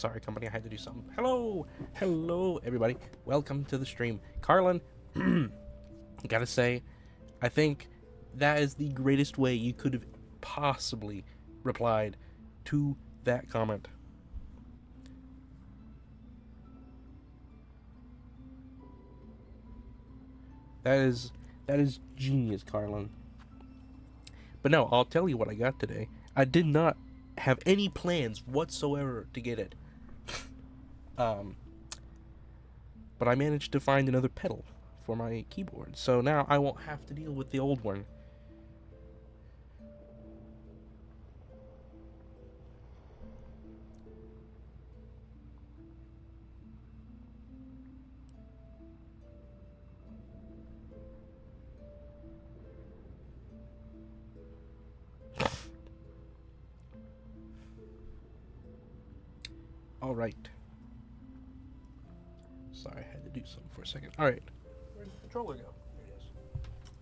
Sorry, company, I had to do something. Hello! Hello, everybody. Welcome to the stream. Carlan, gotta say, I think that is the greatest way you could have possibly replied to that comment. That is genius, Carlan. But no, I'll tell you what I got today. I did not have any plans whatsoever to get it. But I managed to find another pedal for my keyboard, so now I won't have to deal with the old one. Alright. Sorry, I had to do something for a second. Alright. Where'd the controller go? There it is.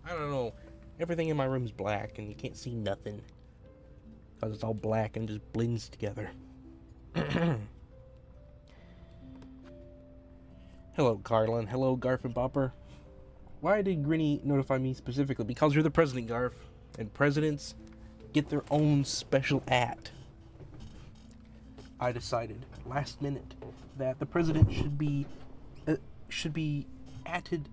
I don't know. Everything in my room is black and you can't see nothing. Because it's all black and just blends together. Hello, Carlan. Hello, Garf and Bopper. Why did Grinny notify me specifically? Because you're the president, Garf. And presidents get their own special at. I decided last minute that the president should be atted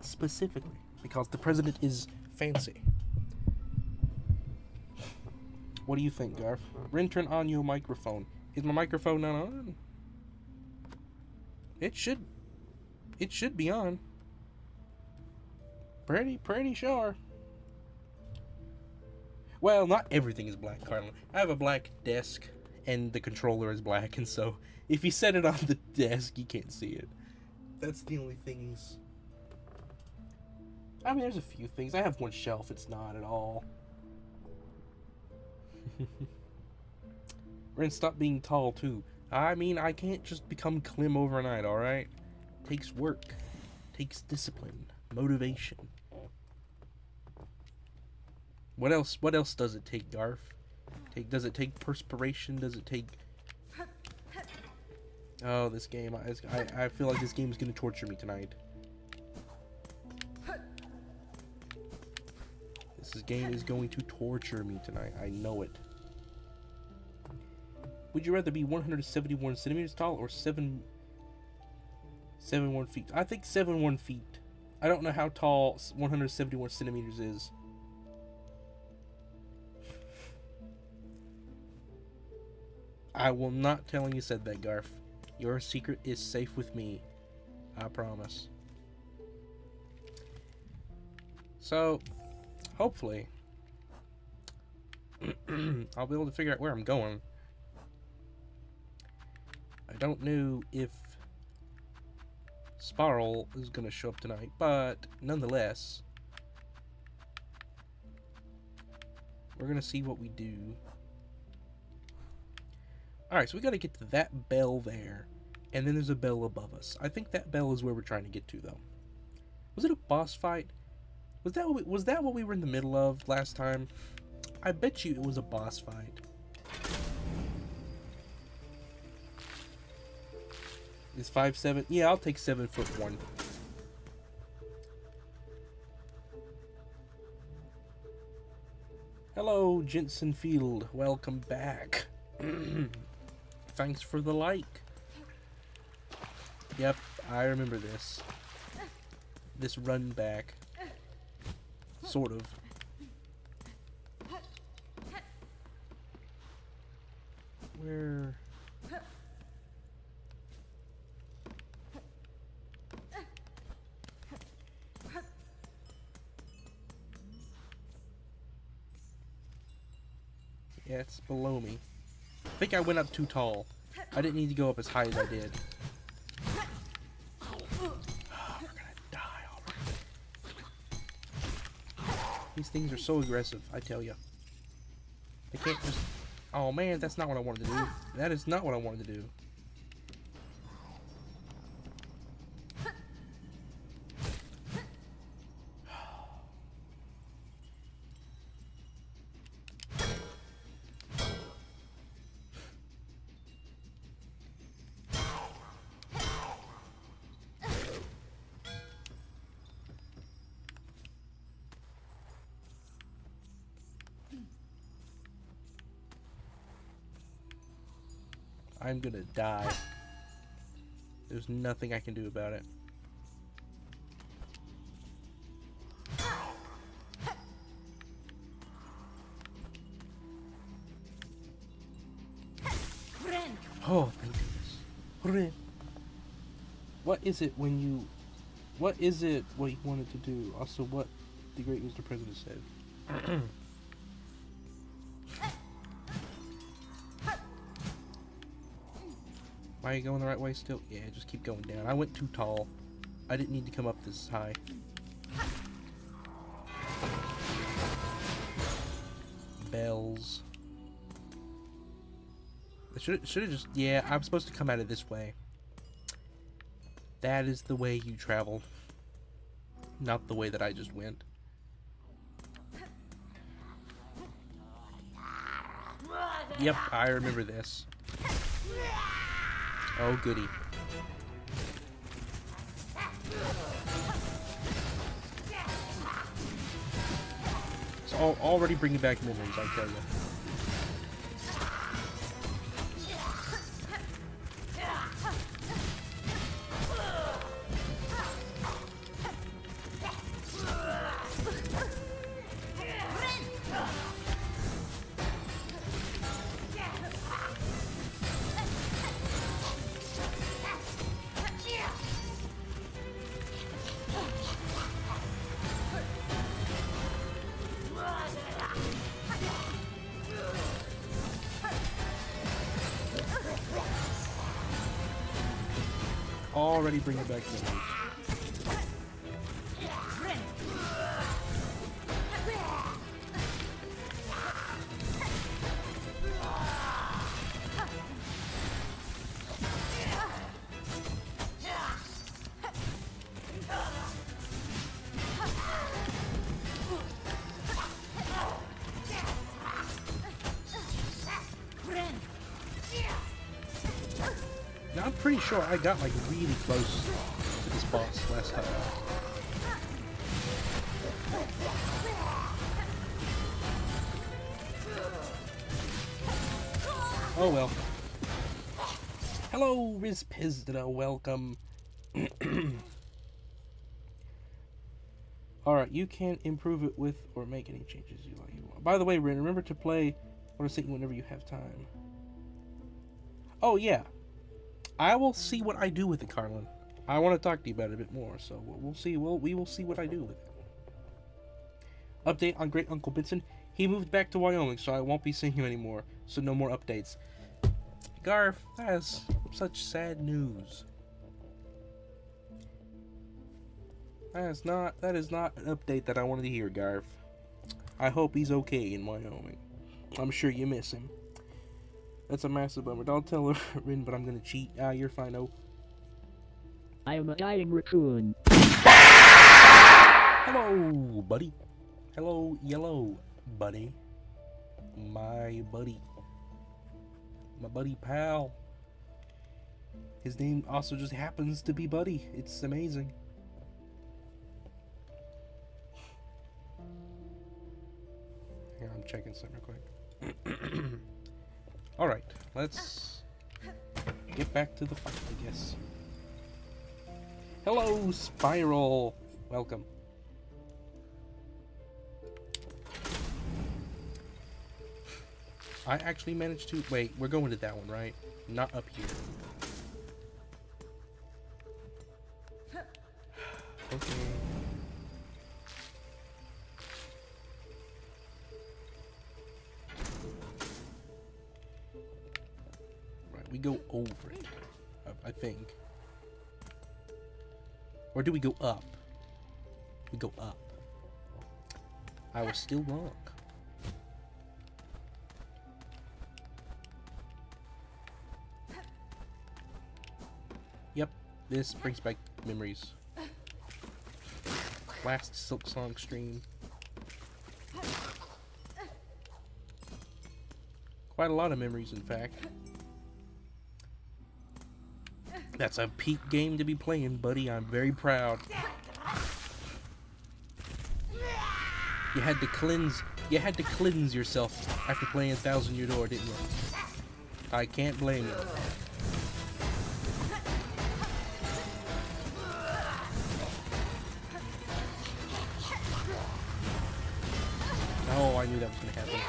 specifically because the president is fancy. What do you think, Garf? Rin, turn on your microphone. Is my microphone not on? It should be on. Pretty sure. Well, not everything is black, Carlan. I have a black desk. And the controller is black, and so if you set it on the desk, you can't see it. That's the only things. I mean, there's a few things. I have one shelf, it's not at all. Ren, stop being tall, too. I mean, I can't just become Clem overnight, alright? Takes work. Takes discipline. Motivation. What else does it take, Garf? Does it take perspiration? Does it take... Oh, this game. I feel like this game is going to torture me tonight. This game is going to torture me tonight. I know it. Would you rather be 171 centimeters tall or 71 feet? I think 71 feet. I don't know how tall 171 centimeters is. I will not tell him you said that, Garf. Your secret is safe with me. I promise. So, hopefully, I'll be able to figure out where I'm going. I don't know if Sparl is going to show up tonight, but nonetheless, we're going to see what we do. Alright, so we gotta get to that bell there, and then there's a bell above us. I think that bell is where we're trying to get to, though. Was it a boss fight? Was that what we were in the middle of last time? I bet you it was a boss fight. Is 5'7"? Yeah, I'll take 7'1". Hello, Jensen Field. Welcome back. Thanks for the like. Yep, I remember this. This run back. Sort of. Where... Yeah, it's below me. I think I went up too tall. I didn't need to go up as high as I did. Oh, we're gonna die already. These things are so aggressive, I tell you. They can't just... Oh man, that's not what I wanted to do. That is not what I wanted to do. I'm gonna die. There's nothing I can do about it. Oh, thank goodness. What is it when you... What is it what you wanted to do? Also, what the great Mr. President said. Am I going the right way still? Yeah, just keep going down. I went too tall. I didn't need to come up this high. Bells. I should have just... Yeah, I'm supposed to come at it this way. That is the way you travel. Not the way that I just went. Yep, I remember this. Oh, goody. It's already bringing back memories, I tell you. Already bringing back memories. Now, I'm pretty sure I got like really close to this boss last time. Oh well. Hello, Riz Pizdra, welcome. Alright, you can improve it with or make any changes you like. By the way, Rin, remember to play or to sing whenever you have time. Oh yeah. I will see what I do with it, Carlan. I want to talk to you about it a bit more, so we'll see. We will see what I do with it. Update on Great Uncle Benson. He moved back to Wyoming, so I won't be seeing him anymore. So no more updates. Garf, that is such sad news. That is not an update that I wanted to hear, Garf. I hope he's okay in Wyoming. I'm sure you miss him. That's a massive bummer. Don't tell her, Rin, but I'm gonna cheat. Ah, you're fine, oh. I am a dying raccoon. Hello, buddy. Hello, yellow buddy. My buddy. My buddy pal. His name also just happens to be Buddy. It's amazing. Here, I'm checking something real quick. Alright, let's get back to the fight, I guess. Hello, Spiral! Welcome. I actually managed to... Wait, we're going to that one, right? Not up here. Okay. Right, we go over it, I think. Or do we go up? We go up. I was still wrong. Yep, this brings back memories. Last SilkSong stream. Quite a lot of memories, in fact. That's a peak game to be playing, buddy. I'm very proud. You had to cleanse yourself after playing 1000 Year Door, didn't you? I can't blame you. Oh, I knew that was going to happen.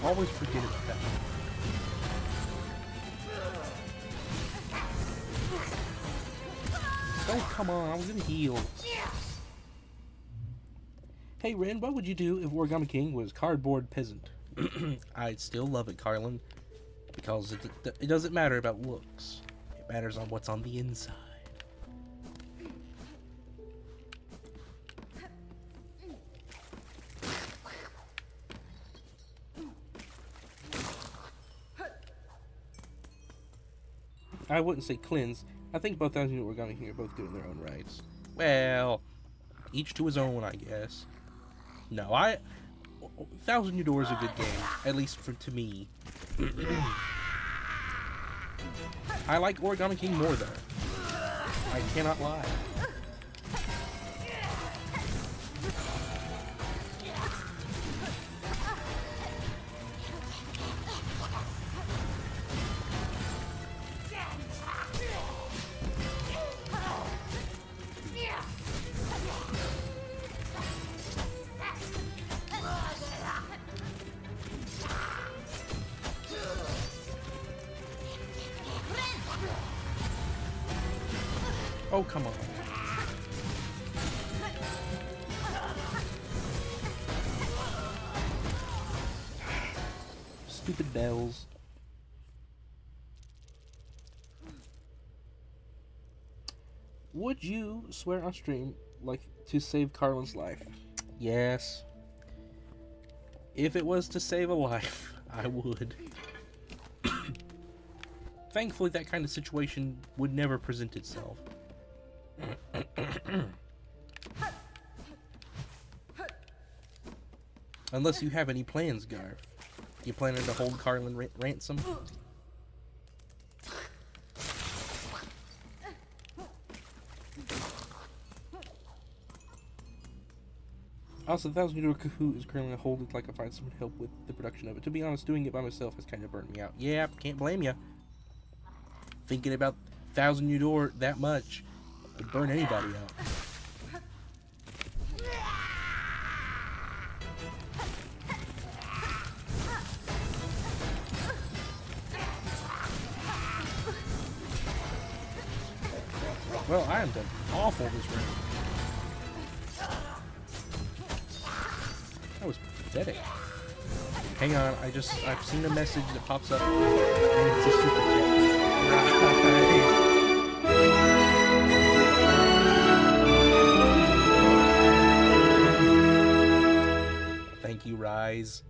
Always forget about that. Oh, come on, I was gonna heal. Hey, Ren, what would you do if Origami King was cardboard peasant? I'd still love it, Carlan, because it doesn't matter about looks. It matters on what's on the inside. I wouldn't say cleanse. I think both Thousand Year Origami King are both good in their own rights. Well, each to his own, I guess. No, Thousand Year Door is a good game, at least to me. I like Origami King more, though. I cannot lie. Oh, come on. Stupid bells. Would you swear on stream like to save Carlan's life? Yes. If it was to save a life, I would. Thankfully, that kind of situation would never present itself. Unless you have any plans, Garf. You planning to hold Carlan ransom? Also, Thousand Year Kahoo is currently hold it like I find some help with the production of it. To be honest, doing it by myself has kind of burned me out. Yeah, can't blame you. Thinking about Thousand Year Door that much would burn anybody out. Well, I am done awful this round. That was pathetic. Hang on, I've seen a message that pops up and it's a super chat. Thank you, Rise.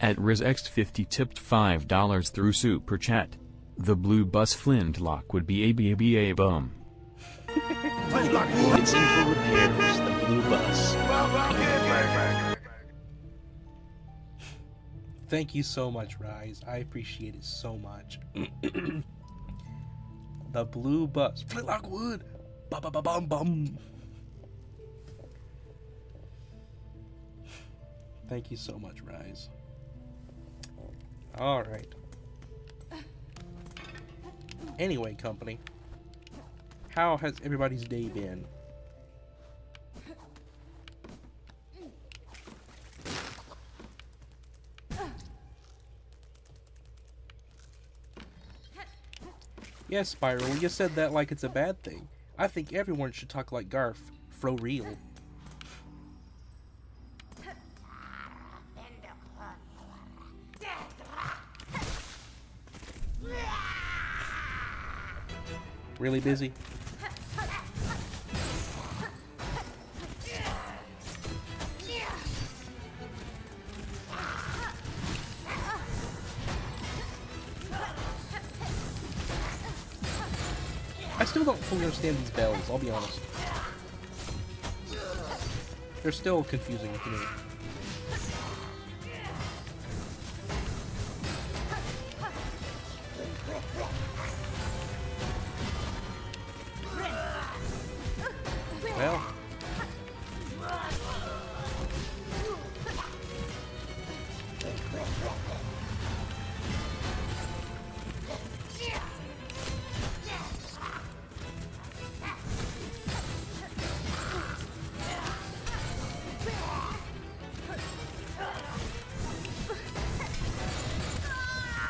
At RizX50 tipped $5 through Super Chat. The blue bus flintlock would be a bum. It's in for repairs, the blue bus. Thank you so much, Rise. I appreciate it so much. The blue bus. Flintlock wood. Bum. Thank you so much, Rise. Alright. Anyway, company. How has everybody's day been? Yes, Spiral, you said that like it's a bad thing. I think everyone should talk like Garf, fro real. Really busy? I still don't fully understand these bells, I'll be honest. they're still confusing to me. Well,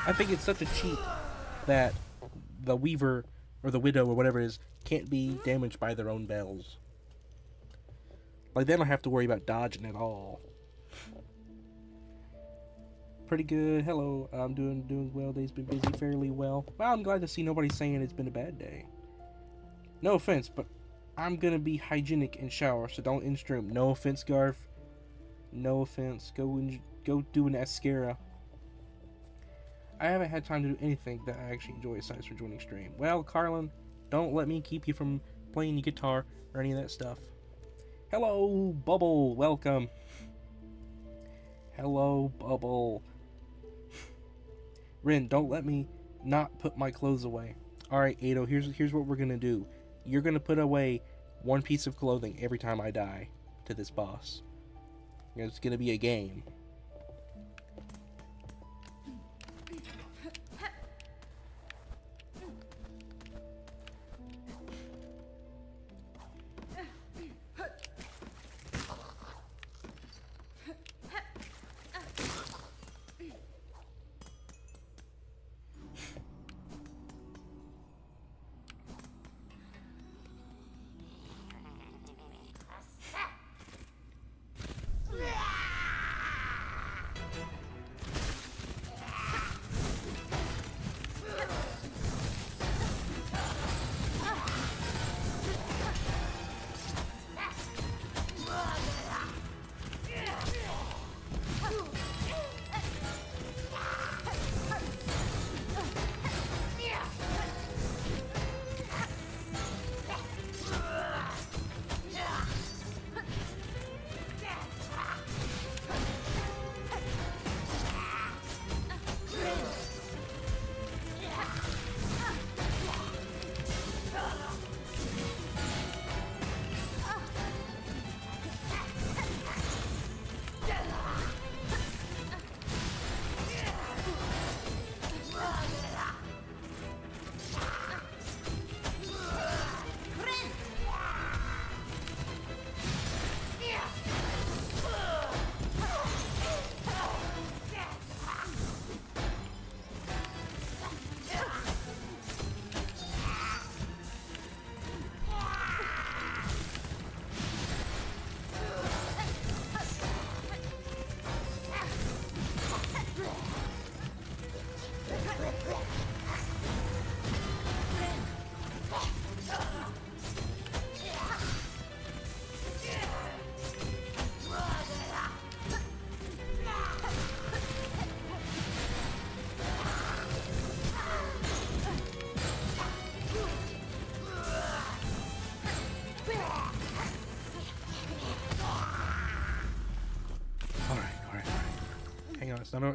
I think it's such a cheat that the Weaver or the Widow or whatever it is can't be damaged by their own bells. Like, they don't have to worry about dodging at all. Pretty good. Hello. I'm doing well. Day's been busy fairly well. Well, I'm glad to see nobody saying it's been a bad day. No offense, but I'm gonna be hygienic and shower, so don't in-stream. No offense, Garf. No offense. Go do an Ascara. I haven't had time to do anything that I actually enjoy aside from joining stream. Well, Carlan, don't let me keep you from playing your guitar or any of that stuff. Hello, Bubble. Welcome. Hello, Bubble. Rin, don't let me not put my clothes away. Alright, Ado, here's what we're gonna do. You're gonna put away one piece of clothing every time I die to this boss. It's gonna be a game.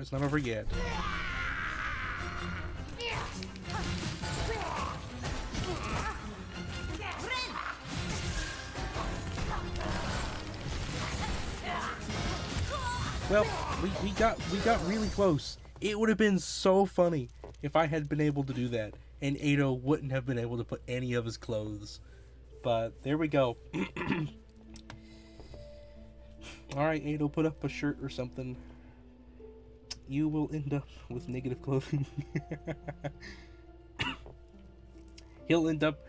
It's not over yet. Well, we got really close. It would have been so funny if I had been able to do that, and Ado wouldn't have been able to put any of his clothes. But there we go. Alright, Ado, put up a shirt or something. You will end up with negative clothing. He'll end up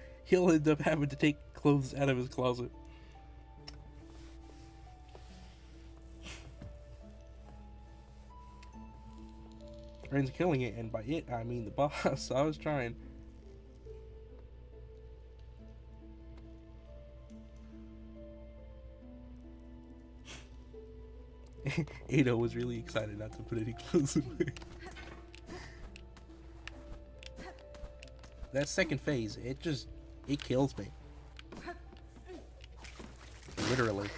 having to take clothes out of his closet. Ren's killing it, and by it I mean the boss. I was trying. Ado was really excited not to put any clothes away. That second phase, it kills me. Literally.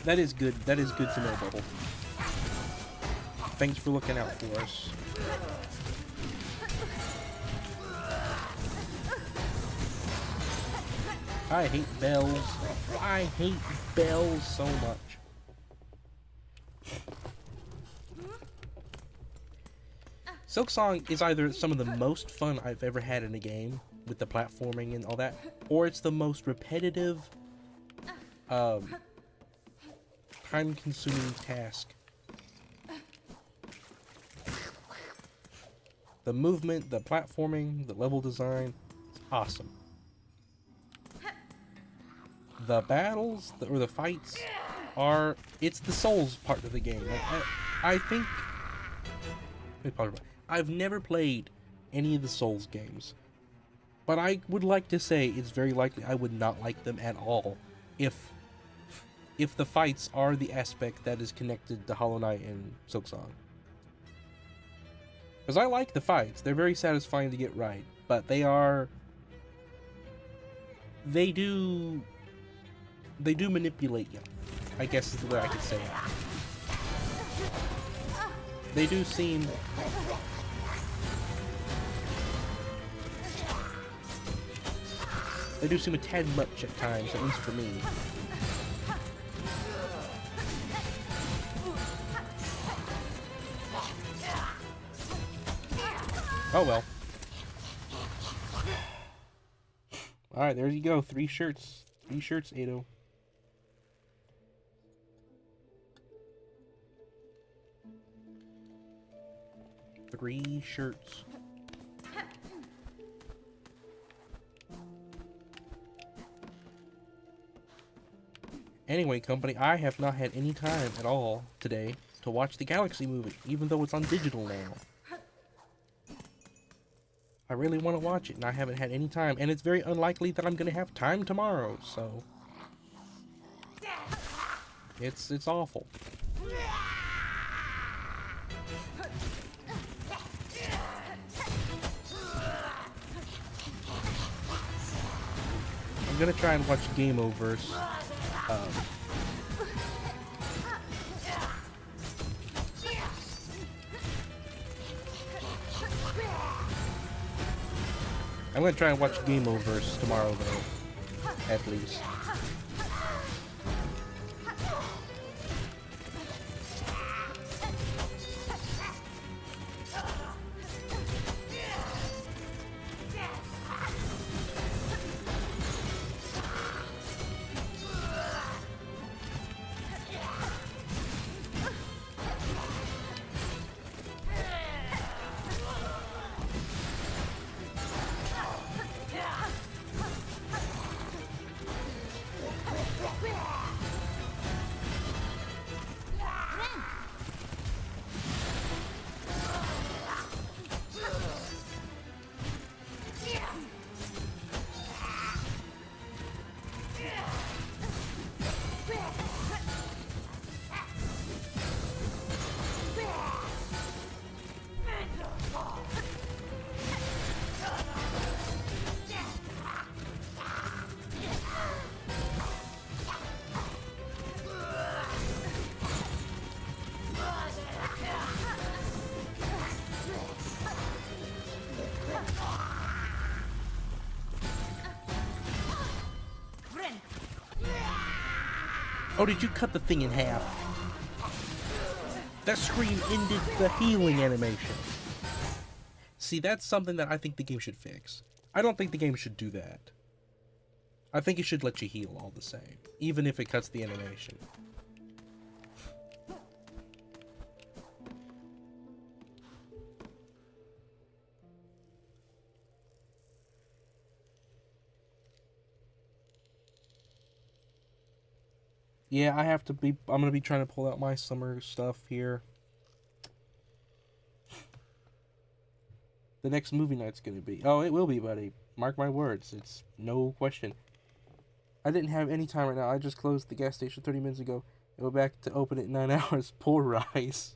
That is good. That is good to know, Bubble. Thanks for looking out for us. I hate bells. I hate bells so much. SilkSong is either some of the most fun I've ever had in a game, with the platforming and all that, or it's the most repetitive, time-consuming task. The movement, the platforming, the level design, it's awesome. The battles, or the fights, it's the Souls part of the game. Like, I think, I've never played any of the Souls games, but I would like to say it's very likely I would not like them at all if the fights are the aspect that is connected to Hollow Knight and SilkSong. Because I like the fights, they're very satisfying to get right, but they do manipulate you, I guess is the way I could say it. They do seem a tad much at times, at least for me. Oh well. Alright, there you go. 3 shirts. 3 shirts, Ado. Three shirts. Anyway, company, I have not had any time at all today to watch the Galaxy movie, even though it's on digital now. I really want to watch it, and I haven't had any time, and it's very unlikely that I'm going to have time tomorrow, so... It's awful. I'm going to try and watch Game Overs. I'm gonna try and watch Game Overs tomorrow, though, at least. Oh, did you cut the thing in half? That scream ended the healing animation. See, that's something that I think the game should fix. I don't think the game should do that. I think it should let you heal all the same, even if it cuts the animation. Yeah, I'm gonna be trying to pull out my summer stuff here. The next movie night's gonna be... Oh, it will be, buddy. Mark my words. It's no question. I didn't have any time right now. I just closed the gas station 30 minutes ago and went back to open it in 9 hours. Poor Rise.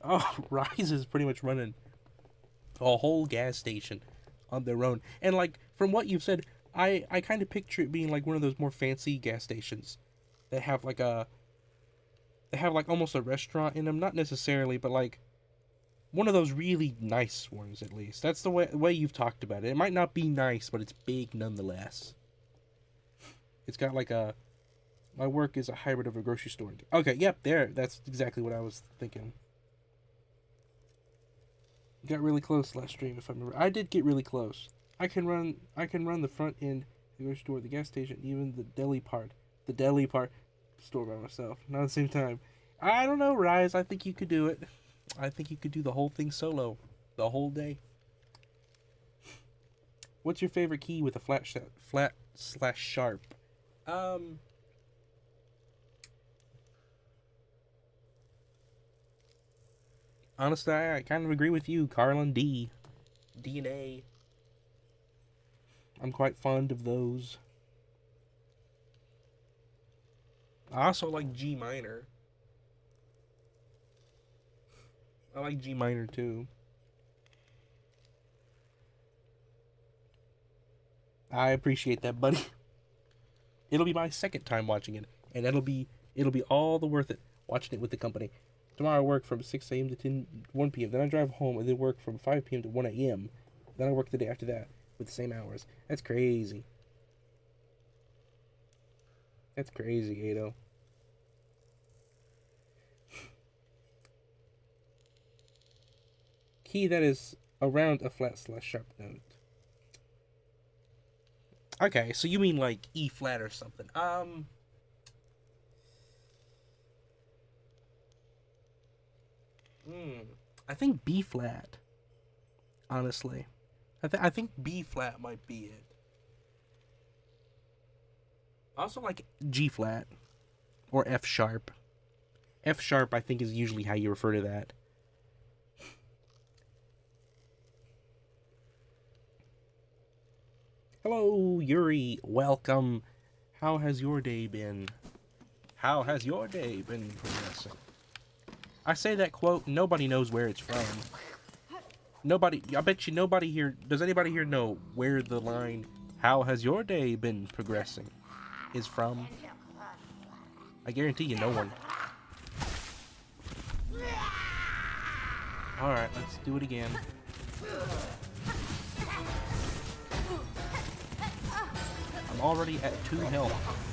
Oh, Rise is pretty much running a whole gas station on their own. And, like, from what you've said, I kind of picture it being like one of those more fancy gas stations that have like a They have like almost a restaurant in them, not necessarily, but like one of those really nice ones at least. That's the way you've talked about it. It might not be nice, but it's big nonetheless. It's got like a my work is a hybrid of a grocery store. Okay, yep, there. That's exactly what I was thinking. Got really close last stream, if I remember. I did get really close. I can run the front end, the grocery store, the gas station, even the deli part store by myself. Not at the same time. I don't know, Rise. I think you could do it. I think you could do the whole thing solo, the whole day. What's your favorite key with a flat slash sharp? Honestly, I kind of agree with you, Carlan. D and A. I'm quite fond of those. I also like G minor. I like G minor too. I appreciate that, buddy. It'll be my second time watching it, and it'll be all the worth it watching it with the company. Tomorrow I work from 6 a.m. to 1 p.m. Then I drive home and then work from 5 p.m. to 1 a.m. Then I work the day after that with the same hours. That's crazy. That's crazy, Gato. Key that is around a flat slash sharp note. Okay, so you mean like E flat or something. I think B flat. Honestly, I think B flat might be it. I also like G flat or F sharp. F sharp, I think, is usually how you refer to that. Hello, Yuri. Welcome. How has your day been? How has your day been progressing? I say that quote, nobody knows where it's from. Nobody, I bet you nobody here, does anybody here know where the line, how has your day been progressing, is from? I guarantee you no one. Alright, let's do it again. I'm already at 2 health.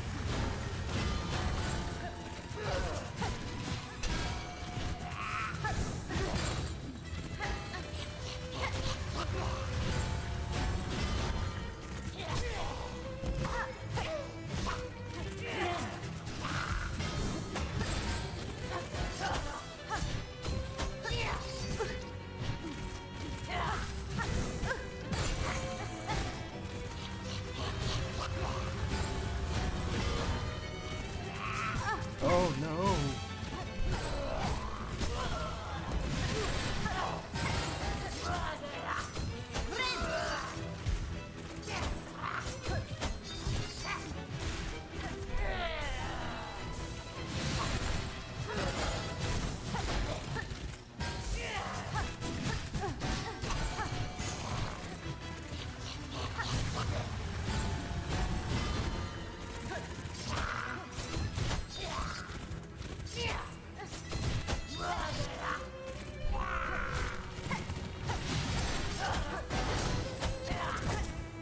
Oh no!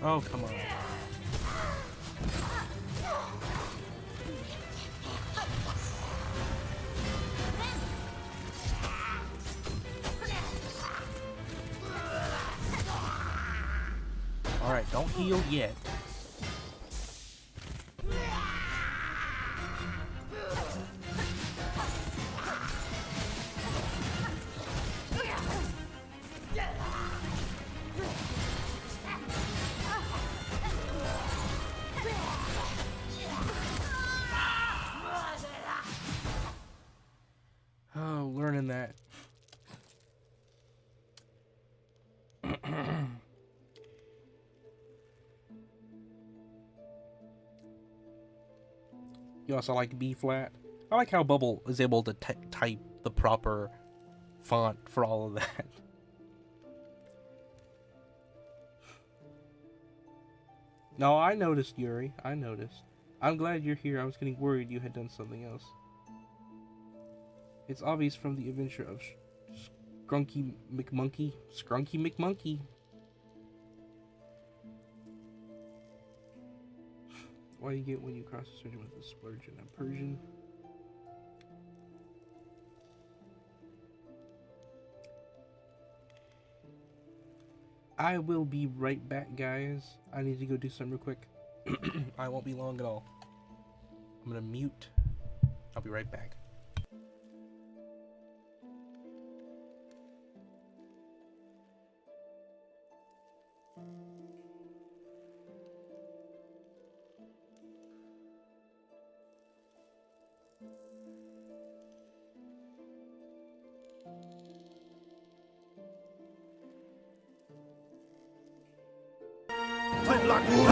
Oh, come on. Alright, don't heal yet. Oh, learning that. You also like B flat? I like how Bubble is able to type the proper font for all of that. No, I noticed, Yuri. I noticed. I'm glad you're here. I was getting worried you had done something else. It's obvious from the adventure of Skrunky McMonkey. What you get when you cross a surgeon with a splurge and a Persian. I will be right back, guys. I need to go do something real quick. I won't be long at all. I'm gonna mute. I'll be right back.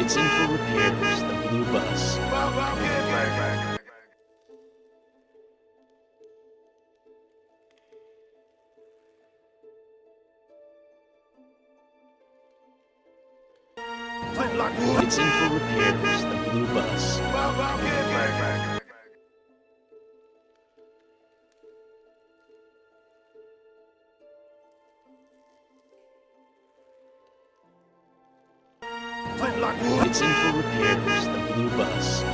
It's in for repairs, the blue bus. It's in for repairs, the blue bus. It's in for repairs, the blue bus.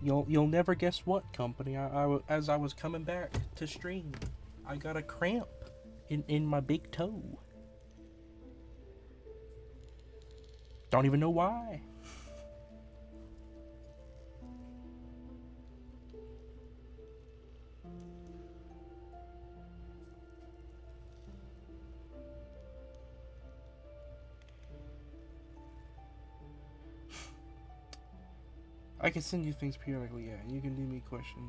You'll never guess what, company. As I was coming back to stream, I got a cramp in my big toe. Don't even know why. I can send you things periodically, yeah. You can do me a question.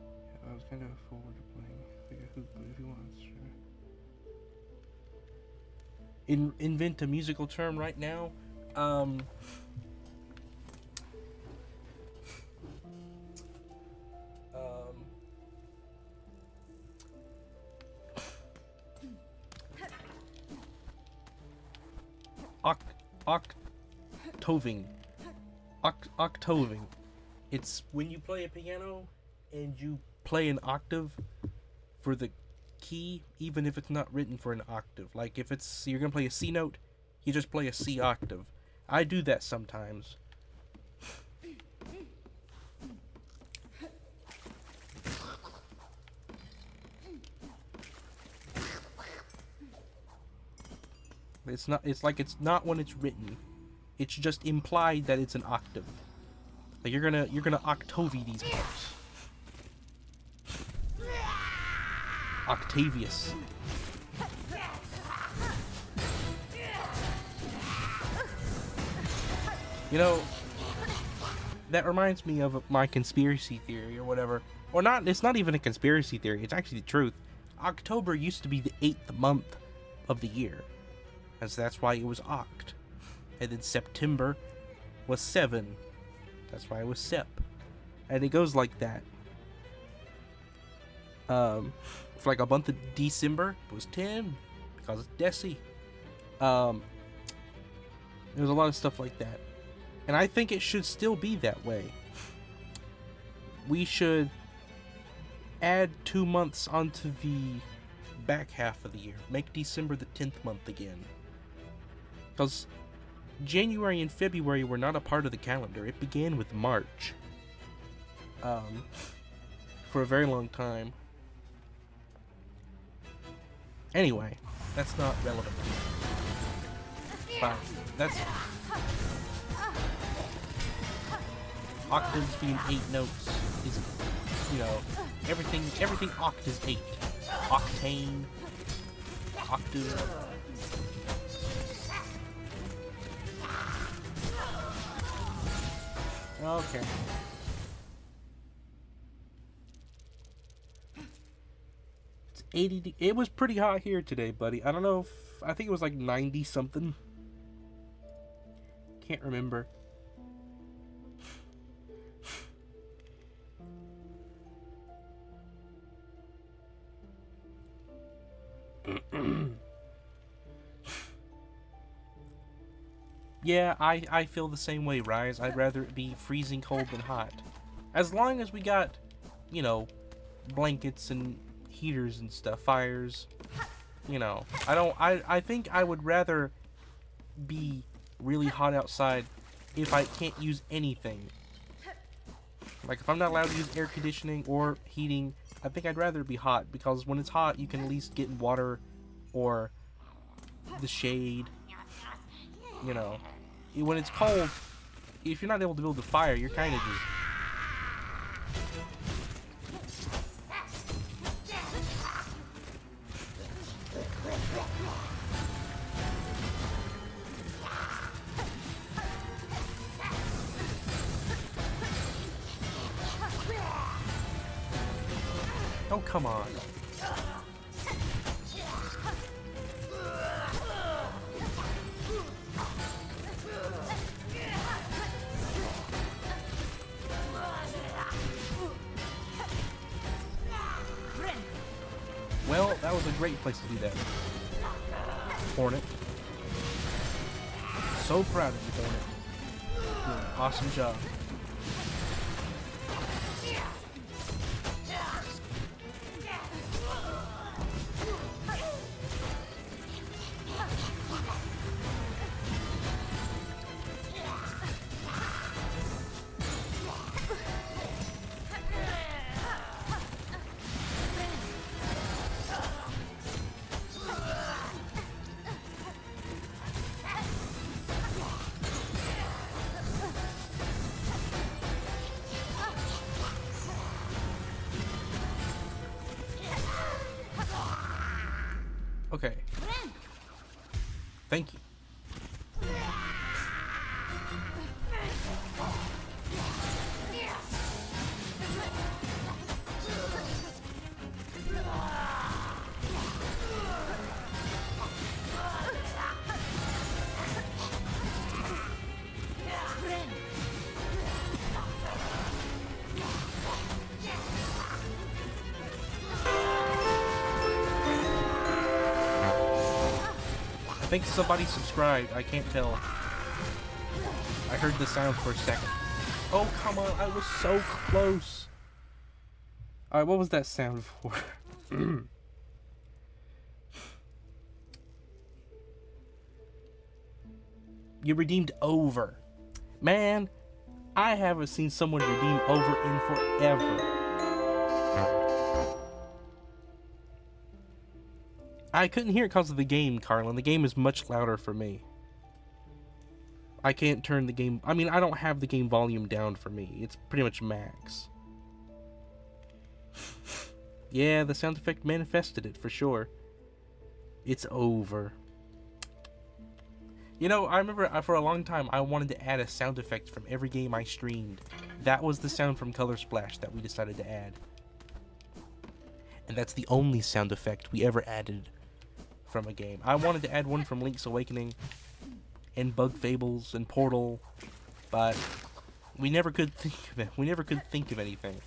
Yeah, I was kind of forward to playing like a hoop, but if you want, sure. Invent a musical term right now. octoving. Octoving. It's when you play a piano and you play an octave for the key, even if it's not written for an octave. Like if it's you're gonna play a C note, you just play a C octave. I do that sometimes. It's not when it's written. It's just implied that it's an octave. Like you're gonna octavie these parts. Octavius. You know, that reminds me of my conspiracy theory or whatever. Or not, it's not even a conspiracy theory, it's actually the truth. October used to be the 8th month of the year, as that's why it was Oct. And then September was 7. That's why it was Sep. And it goes like that. For like a month of December, it was 10 because it's Deci. There's a lot of stuff like that. And I think it should still be that way. We should add 2 months onto the back half of the year. Make December the 10th month again. Because January and February were not a part of the calendar. It began with March. For a very long time. Anyway, that's not relevant. But that's... Octaves being 8 notes is, you know, everything oct is 8. Octane, octave. Okay. It's 80. It was pretty hot here today, buddy. I don't know if I think it was like 90 something. Can't remember. Yeah, I feel the same way, Rise. I'd rather it be freezing cold than hot. As long as we got, you know, blankets and heaters and stuff, fires, you know. I think I would rather be really hot outside if I can't use anything. Like, if I'm not allowed to use air conditioning or heating, I think I'd rather be hot, because when it's hot, you can at least get in water or the shade, you know. When it's cold, if you're not able to build a fire, you're kind of just... Oh, come on. Well, that was a great place to do that. Hornet. So proud of you, Hornet. Doing an awesome job. Okay. Thank you. I think somebody subscribed. I can't tell. I heard the sound for a second. Oh, come on. I was so close. Alright, what was that sound for? You redeemed over. Man, I haven't seen someone redeem over in forever. I couldn't hear it because of the game, Carlan. The game is much louder for me. I can't turn the game... I mean, I don't have the game volume down for me. It's pretty much max. Yeah, the sound effect manifested it, for sure. It's over. You know, I remember for a long time, I wanted to add a sound effect from every game I streamed. That was the sound from Color Splash that we decided to add. And that's the only sound effect we ever added from a game. I wanted to add one from Link's Awakening and Bug Fables and Portal, but we never could think of it. We never could think of anything.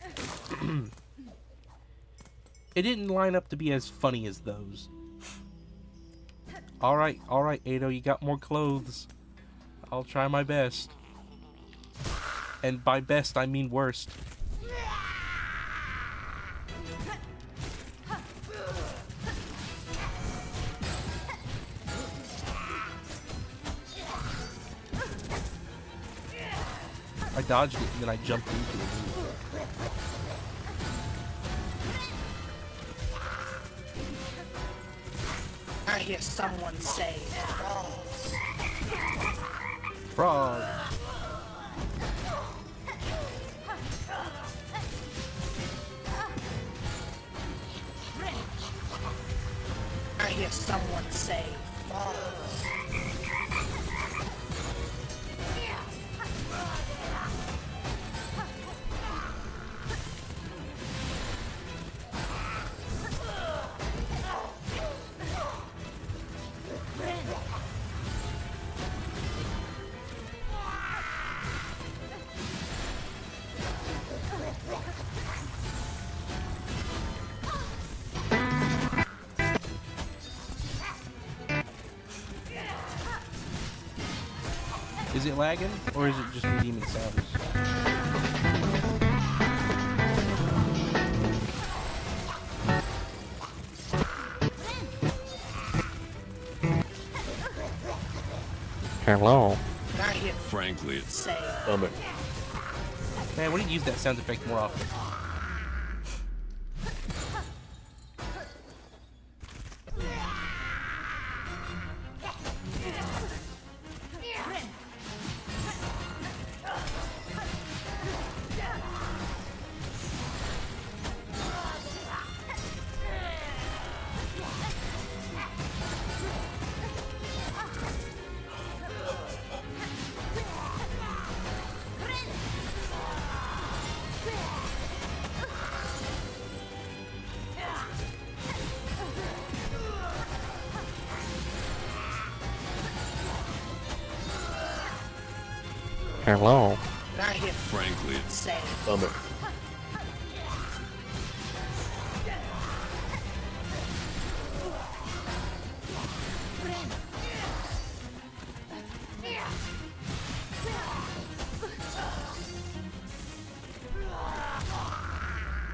It didn't line up to be as funny as those. Alright, Ado, you got more clothes. I'll try my best. And by best, I mean worst. I dodged it and then I jumped into it. I hear someone say frogs. Frog. I hear someone say frogs. Is it lagging, or is it just redeeming sounds? Hello. I hear Frankly, it's say bummer. Man, we need to use that sound effect more often. Hello. I hear Frankly, it's say bummer.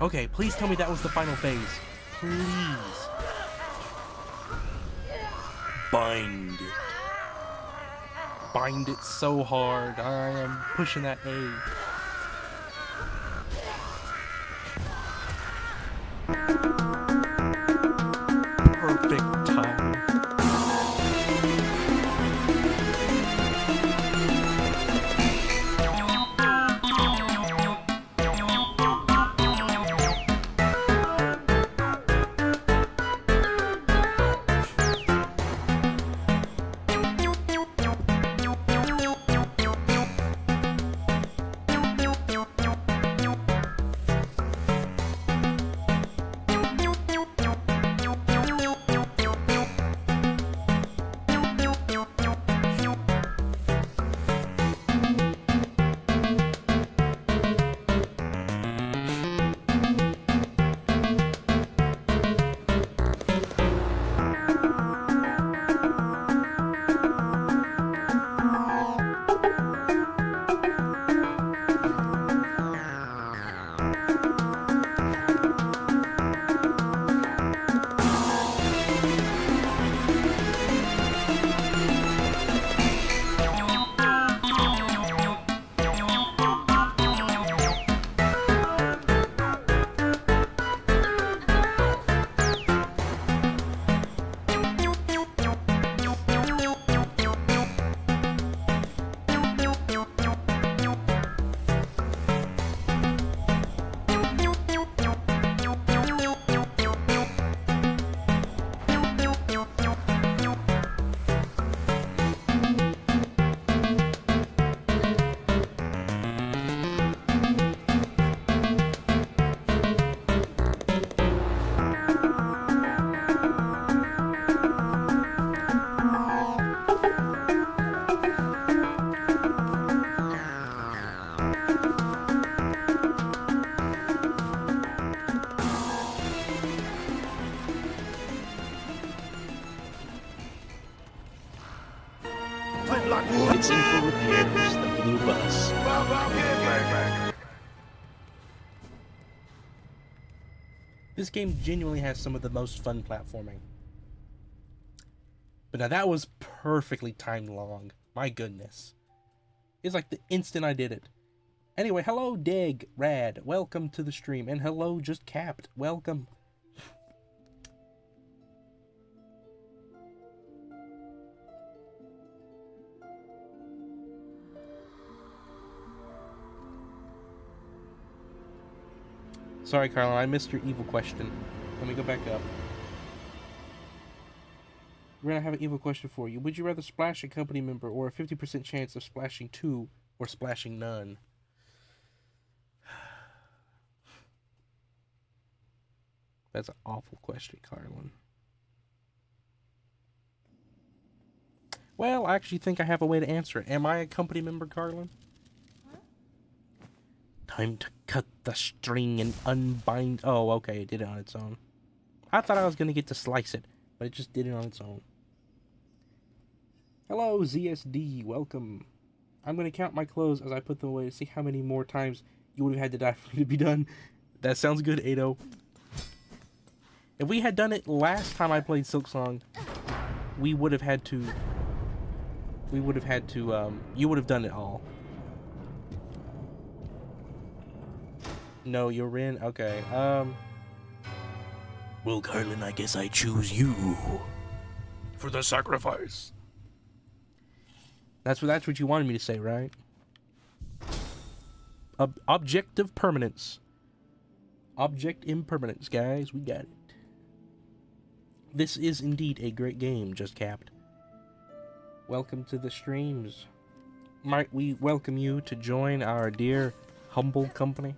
Okay, please tell me that was the final phase. Please. Bind it. Bind it so hard. I am pushing that A. Perfect time. It's in for repairs, the blue bus. This game genuinely has some of the most fun platforming. But now that was perfectly timed long. My goodness. It's like the instant I did it. Anyway, hello Dig, Rad, welcome to the stream. And hello Just Capped, welcome. Sorry, Carlan, I missed your evil question. Let me go back up. We're gonna have an evil question for you. Would you rather splash a company member or a 50% chance of splashing 2 or splashing none? That's an awful question, Carlan. Well, I actually think I have a way to answer it. Am I a company member, Carlan? Time to cut the string and unbind. Oh, okay, it did it on its own. I thought I was going to get to slice it, but it just did it on its own. Hello, ZSD, welcome. I'm going to count my clothes as I put them away to see how many more times you would have had to die for it to be done. That sounds good, Ado. If we had done it last time I played SilkSong, we would have had to... you would have done it all. No, you're in? Okay, Well, Carlan, I guess I choose you. for the sacrifice. That's what you wanted me to say, right? Objective permanence. Object impermanence, guys. We got it. This is indeed a great game, Just Capped. Welcome to the streams. Might we welcome you to join our dear, humble company?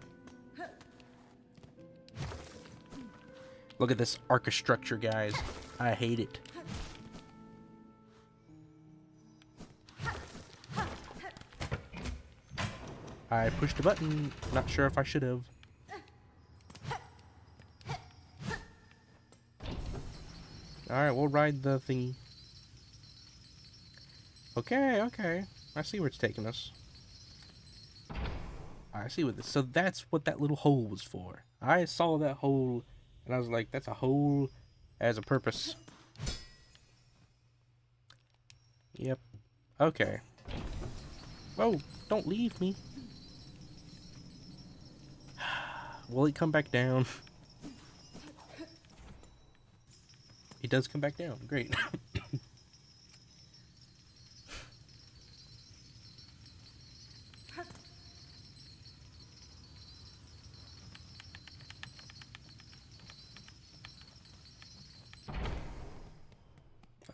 Look at this archistructure, guys. I hate it. I pushed a button. Not sure if I should have. Alright, we'll ride the thingy. Okay, okay. I see where it's taking us. I see what this... So that's what that little hole was for. I saw that hole... and I was like, that's a hole as a purpose. Yep. Okay. Whoa, don't leave me. Will it come back down? It does come back down. Great.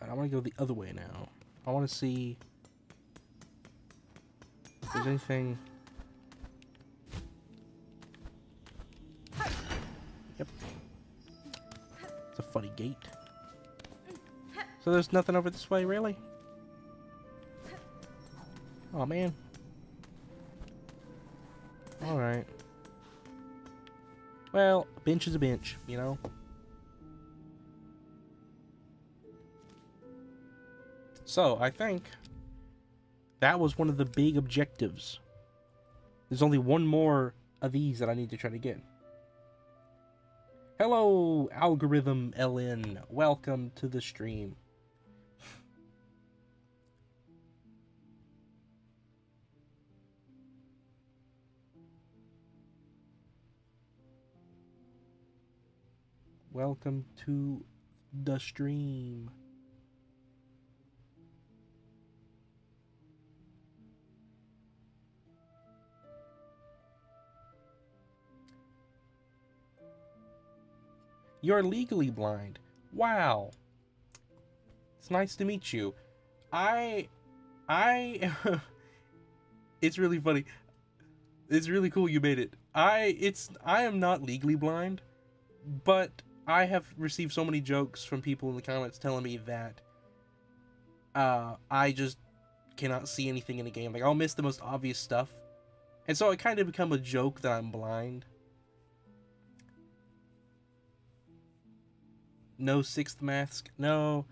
I want to go the other way now. I want to see if there's anything. Yep. It's a funny gate. So there's nothing over this way, really? Oh man. Alright. Well, a bench is a bench, you know? So, I think that was one of the big objectives. There's only one more of these that I need to try to get. Hello, Algorithm LN. Welcome to the stream. Welcome to the stream. You're legally blind. Wow. It's nice to meet you. It's really funny. It's really cool you made it. I am not legally blind, but I have received so many jokes from people in the comments telling me that I just cannot see anything in the game. Like, I'll miss the most obvious stuff, And so it kind of become a joke that I'm blind. No sixth mask. No.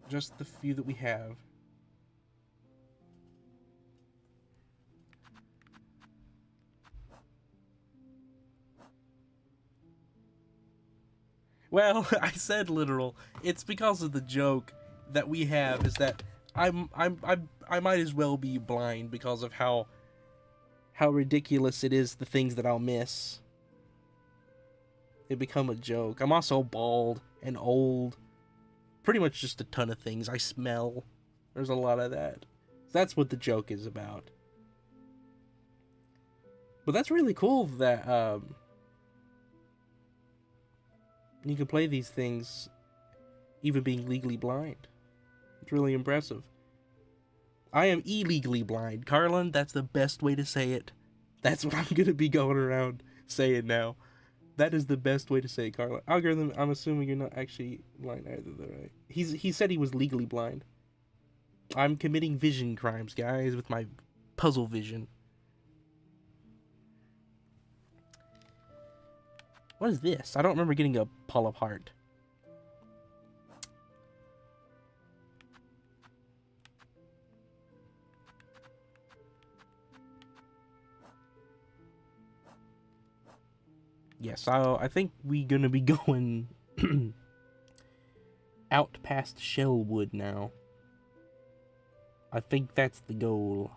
Just the few that we have. Well, I said literal. It's because of the joke that we have is that I might as well be blind because of how ridiculous it is, the things that I'll miss. It become a joke. I'm also bald and old. Pretty much just a ton of things. I smell. There's a lot of that. That's what the joke is about. But that's really cool that you can play these things even being legally blind. It's really impressive. I am illegally blind. Carlan, that's the best way to say it. That's what I'm going to be going around saying now. That is the best way to say it, Carlan. Algorithm, I'm assuming you're not actually blind either, though, right? He said he was legally blind. I'm committing vision crimes, guys, with my puzzle vision. What is this? I don't remember getting a polyp heart. Yes, so I think we're gonna be going out past Shellwood now. I think that's the goal.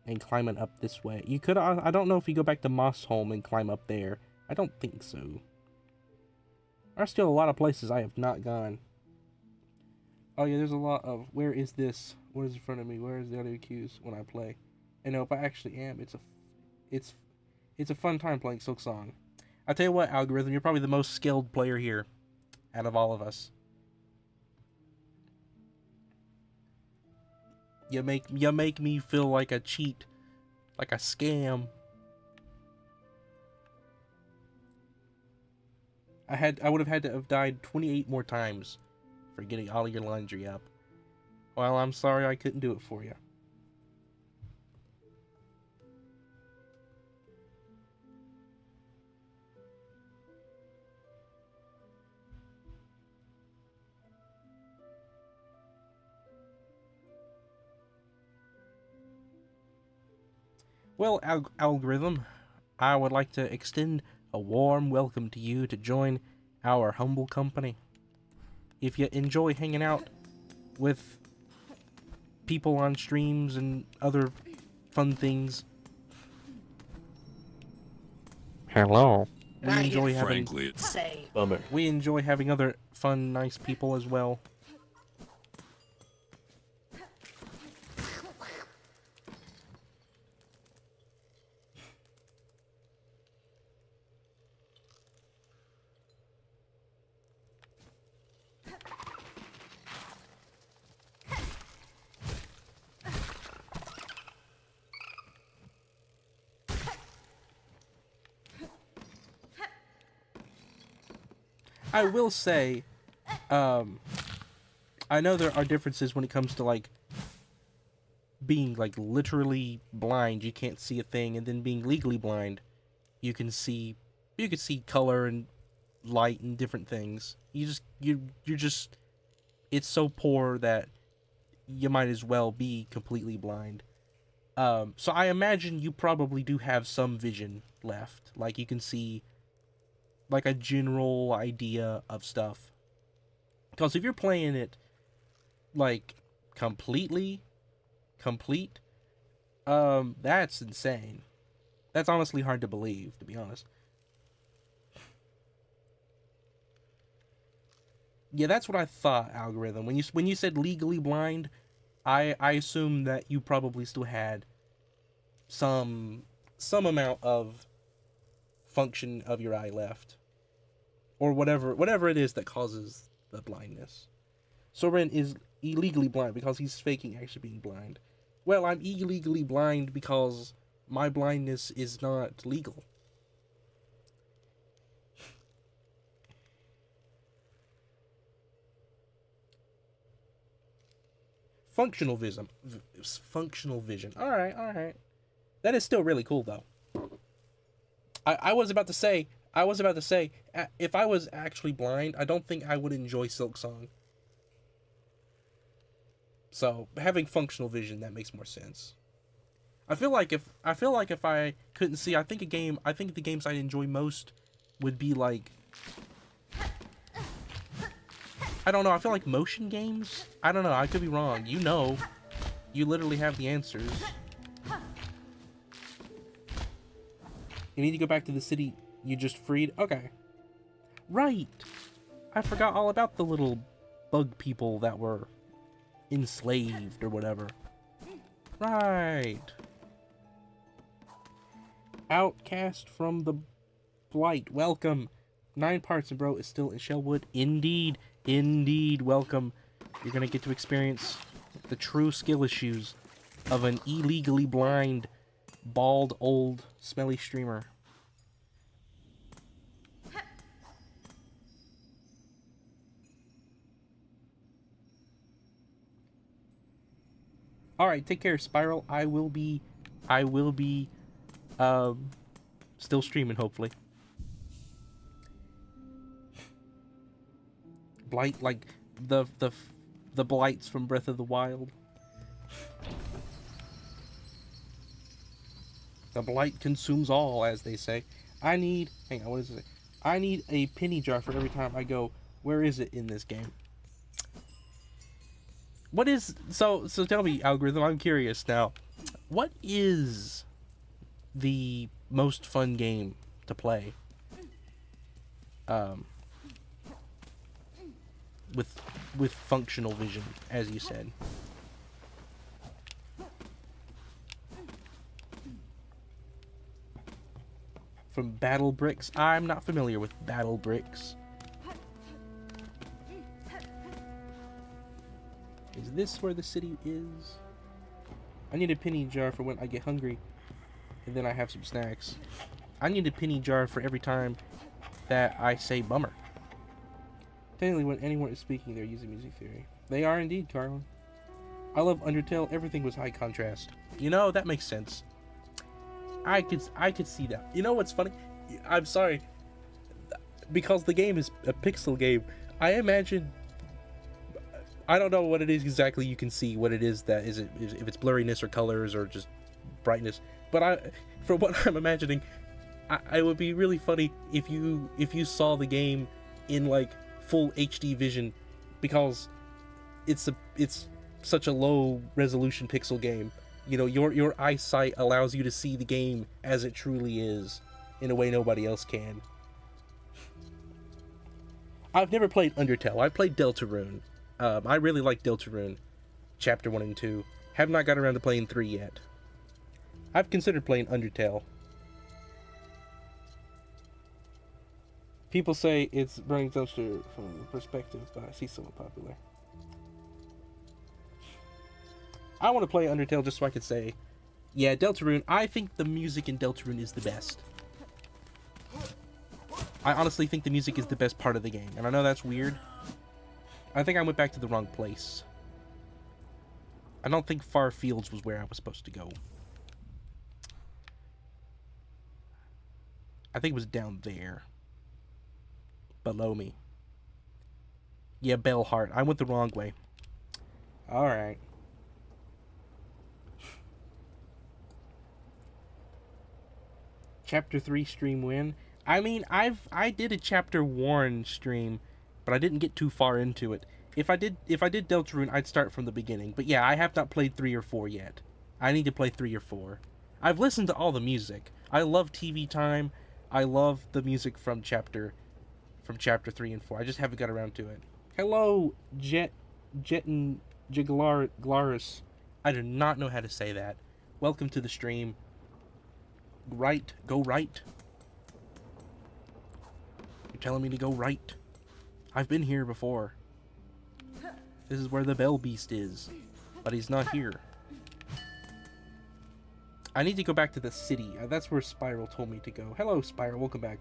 And climbing up this way. You could, I don't know if you go back to Mossholm and climb up there. I don't think so. There's still a lot of places I have not gone. Oh yeah, there's a lot of, where is this? What is in front of me? Where is the audio cues when I play? And no, if I actually am, it's a fun time playing SilkSong. I tell you what, Algorithm, you're probably the most skilled player here out of all of us. You make me feel like a cheat, like a scam. I would have had to have died 28 more times for getting all of your laundry up. Well, I'm sorry I couldn't do it for you. Well, Algorithm, I would like to extend a warm welcome to you to join our humble company. If you enjoy hanging out with people on streams and other fun things, Hello. we enjoy having Frankly, it's Say, bummer. we enjoy having other fun, nice people as well. I will say, I know there are differences when it comes to, like, being, like, literally blind, you can't see a thing, and then being legally blind, you can see color and light and different things. You're just, it's so poor that you might as well be completely blind. So I imagine you probably do have some vision left. Like, you can see, like, a general idea of stuff. Because if you're playing it, like, complete, that's insane. That's honestly hard to believe, to be honest. Yeah, that's what I thought, Algorithm. When you said legally blind, I assumed that you probably still had some amount of function of your eye left. Or whatever it is that causes the blindness. Soren is illegally blind because he's faking actually being blind. Well, I'm illegally blind because my blindness is not legal. Functional vision. Functional vision. Alright. That is still really cool, though. I was about to say, if I was actually blind, I don't think I would enjoy SilkSong. So having functional vision, that makes more sense. I feel like if I couldn't see, I think the games I'd enjoy most would be like, I don't know, I feel like motion games? I don't know, I could be wrong. You know. You literally have the answers. You need to go back to the city you just freed? Okay. Right! I forgot all about the little bug people that were enslaved or whatever. Right. Outcast from the Blight. Welcome. 9 parts and bro is still in Shellwood. Indeed. Indeed. Welcome. You're gonna get to experience the true skill issues of an illegally blind, bald, old, smelly streamer. Alright, take care, Spiral. I will be still streaming, hopefully. Blight, like the blights from Breath of the Wild. The blight consumes all, as they say. I need, hang on, what does it say? I need a penny jar for every time I go. Where is it in this game? What is, so tell me, algorithm, I'm curious now. What is the most fun game to play? With functional vision, as you said. From Battle Bricks? I'm not familiar with Battle Bricks. Is this where the city is? I need a penny jar for when I get hungry and then I have some snacks. I need a penny jar for every time that I say bummer. Technically, when anyone is speaking, they're using music theory. They are indeed, Carlan. I love Undertale. Everything was high contrast. You know, that makes sense. I could see that. You know what's funny? I'm sorry. Because the game is a pixel game, I imagine, I don't know what it is exactly you can see, what it is that is it, if it's blurriness or colors or just brightness. But from what I'm imagining, it would be really funny if you saw the game in like full HD vision, because it's such a low resolution pixel game. You know, your eyesight allows you to see the game as it truly is, in a way nobody else can. I've never played Undertale. I played Deltarune. I really like Deltarune, Chapter 1 and 2. Have not got around to playing 3 yet. I've considered playing Undertale. People say it's Burning Dumpster from the perspective, but I see someone popular. I want to play Undertale just so I could say, yeah, Deltarune, I think the music in Deltarune is the best. I honestly think the music is the best part of the game, and I know that's weird. I think I went back to the wrong place. I don't think Far Fields was where I was supposed to go. I think it was down there. Below me. Yeah, Bellheart. I went the wrong way. Alright. Chapter 3 stream win. I mean, I did a Chapter 1 stream, but I didn't get too far into it. If I did Deltarune, I'd start from the beginning. But yeah, I have not played 3 or 4 yet. I need to play 3 or 4. I've listened to all the music. I love TV Time. I love the music from Chapter 3 and 4. I just haven't got around to it. Hello, Jetin Jiglaris. I do not know how to say that. Welcome to the stream. Right, go right. You're telling me to go right. I've been here before. This is where the Bell Beast is, but he's not here. I need to go back to the city. That's where Spiral told me to go. Hello, Spiral. Welcome back.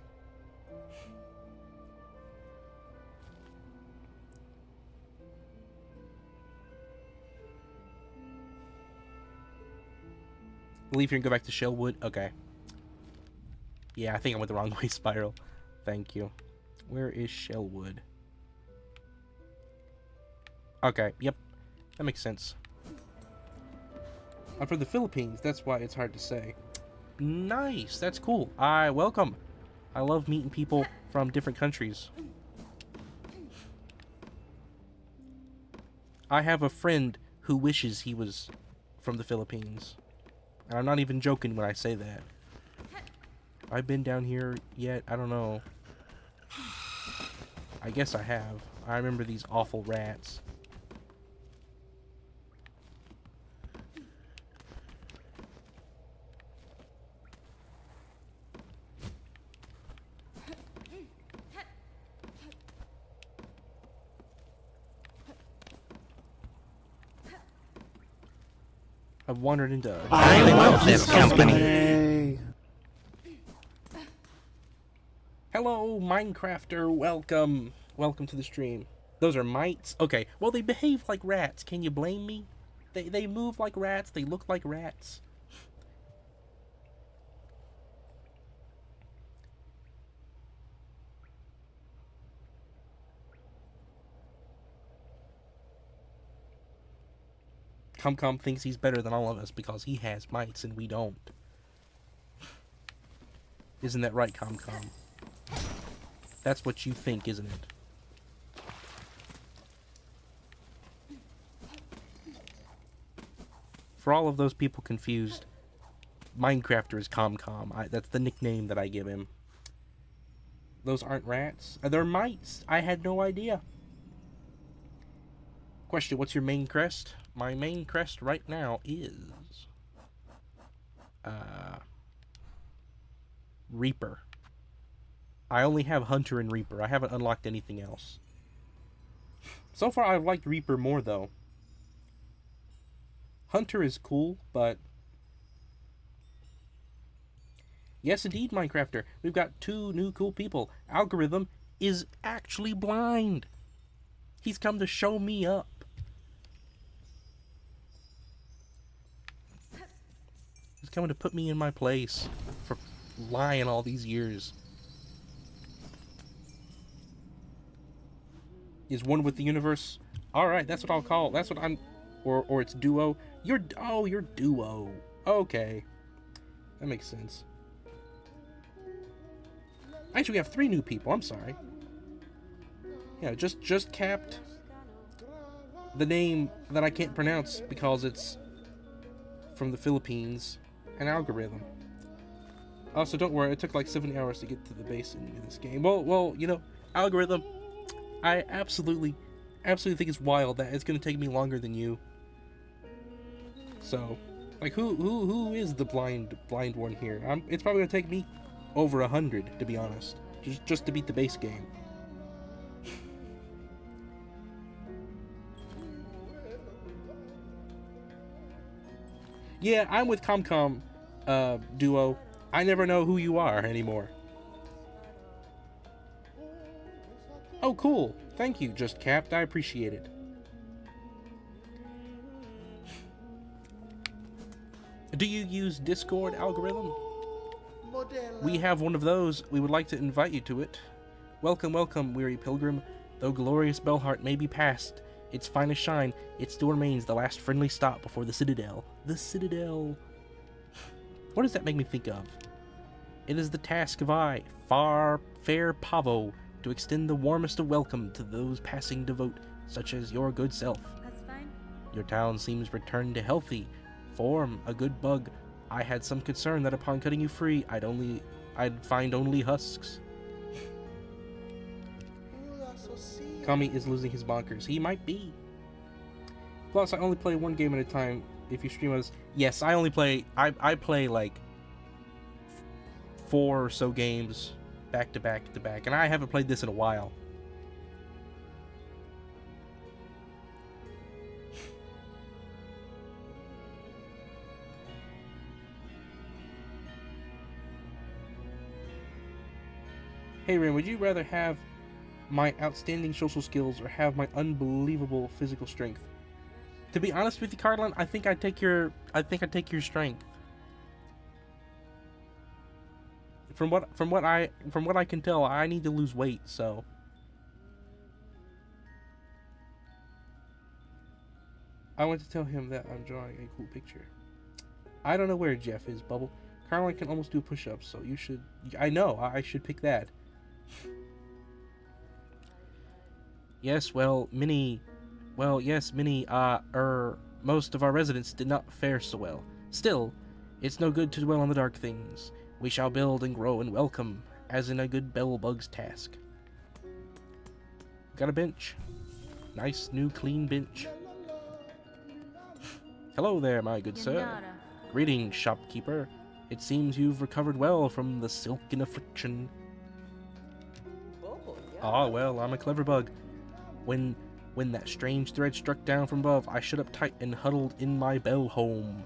Leave here and go back to Shellwood? Okay. Yeah, I think I went the wrong way, Spiral. Thank you. Where is Shellwood? Okay, yep. That makes sense. I'm from the Philippines, that's why it's hard to say. Nice, that's cool. Welcome. I love meeting people from different countries. I have a friend who wishes he was from the Philippines. And I'm not even joking when I say that. I've been down here yet? I don't know. I guess I have. I remember these awful rats. I've wandered into... I love this company. Hello, Minecrafter. Welcome. Welcome to the stream. Those are mites? Okay. Well, they behave like rats. Can you blame me? They move like rats. They look like rats. ComCom thinks he's better than all of us because he has mites and we don't. Isn't that right, ComCom? That's what you think, isn't it? For all of those people confused, Minecrafter is ComCom. That's the nickname that I give him. Those aren't rats. They're mites. I had no idea. Question, what's your main crest? My main crest right now is... Reaper. I only have Hunter and Reaper. I haven't unlocked anything else. So far, I've liked Reaper more, though. Hunter is cool, but... Yes, indeed, Minecrafter. We've got 2 new cool people. Algorithm is actually blind. He's come to show me up. He's coming to put me in my place for lying all these years. Is one with the universe? Alright, that's what I'll call. That's what I'm... Or it's duo. You're duo. Okay. That makes sense. Actually, we have 3 new people. I'm sorry. Yeah, just capped the name that I can't pronounce because it's from the Philippines. An algorithm. Also, don't worry, it took like 7 hours to get to the base ending of this game. Well, you know, algorithm, I absolutely think it's wild that it's gonna take me longer than you. So, like, who is the blind one here? It's probably gonna take me over 100, to be honest, just to beat the base game. Yeah, I'm with ComCom, duo. I never know who you are anymore. Oh, cool. Thank you, Just Capped. I appreciate it. Do you use Discord, algorithm? We have one of those. We would like to invite you to it. Welcome, welcome, weary pilgrim. Though glorious Belheart may be past its finest shine, it still remains the last friendly stop before the Citadel. The Citadel. What does that make me think of? It is the task of fair Pavo, to extend the warmest of welcome to those passing devote, such as your good self. That's fine. Your town seems returned to healthy form, a good bug. I had some concern that upon cutting you free, I'd find only husks. Kami is losing his bonkers. He might be. Plus, I only play 1 game at a time. If you stream us, yes, I only play. I play like 4 or so games back to back to back, and I haven't played this in a while. Hey Ren, would you rather have my outstanding social skills or have my unbelievable physical strength? To be honest with you, Carlan, I think I'd take your strength. from what I can tell, I need to lose weight, so. I want to tell him that I'm drawing a cool picture. I don't know where Jeff is, Bubble. Carlan can almost do push-ups, so you should. I know, I should pick that. Yes, well, Minnie. Well, yes, Minnie. Most of our residents did not fare so well. Still, it's no good to dwell on the dark things. We shall build and grow and welcome, as in a good bellbug's task. Got a bench. Nice, new, clean bench. Hello there, my good sir. Greetings, shopkeeper. It seems you've recovered well from the silken affliction. Ah, well, I'm a clever bug. When that strange thread struck down from above, I shut up tight and huddled in my bell home.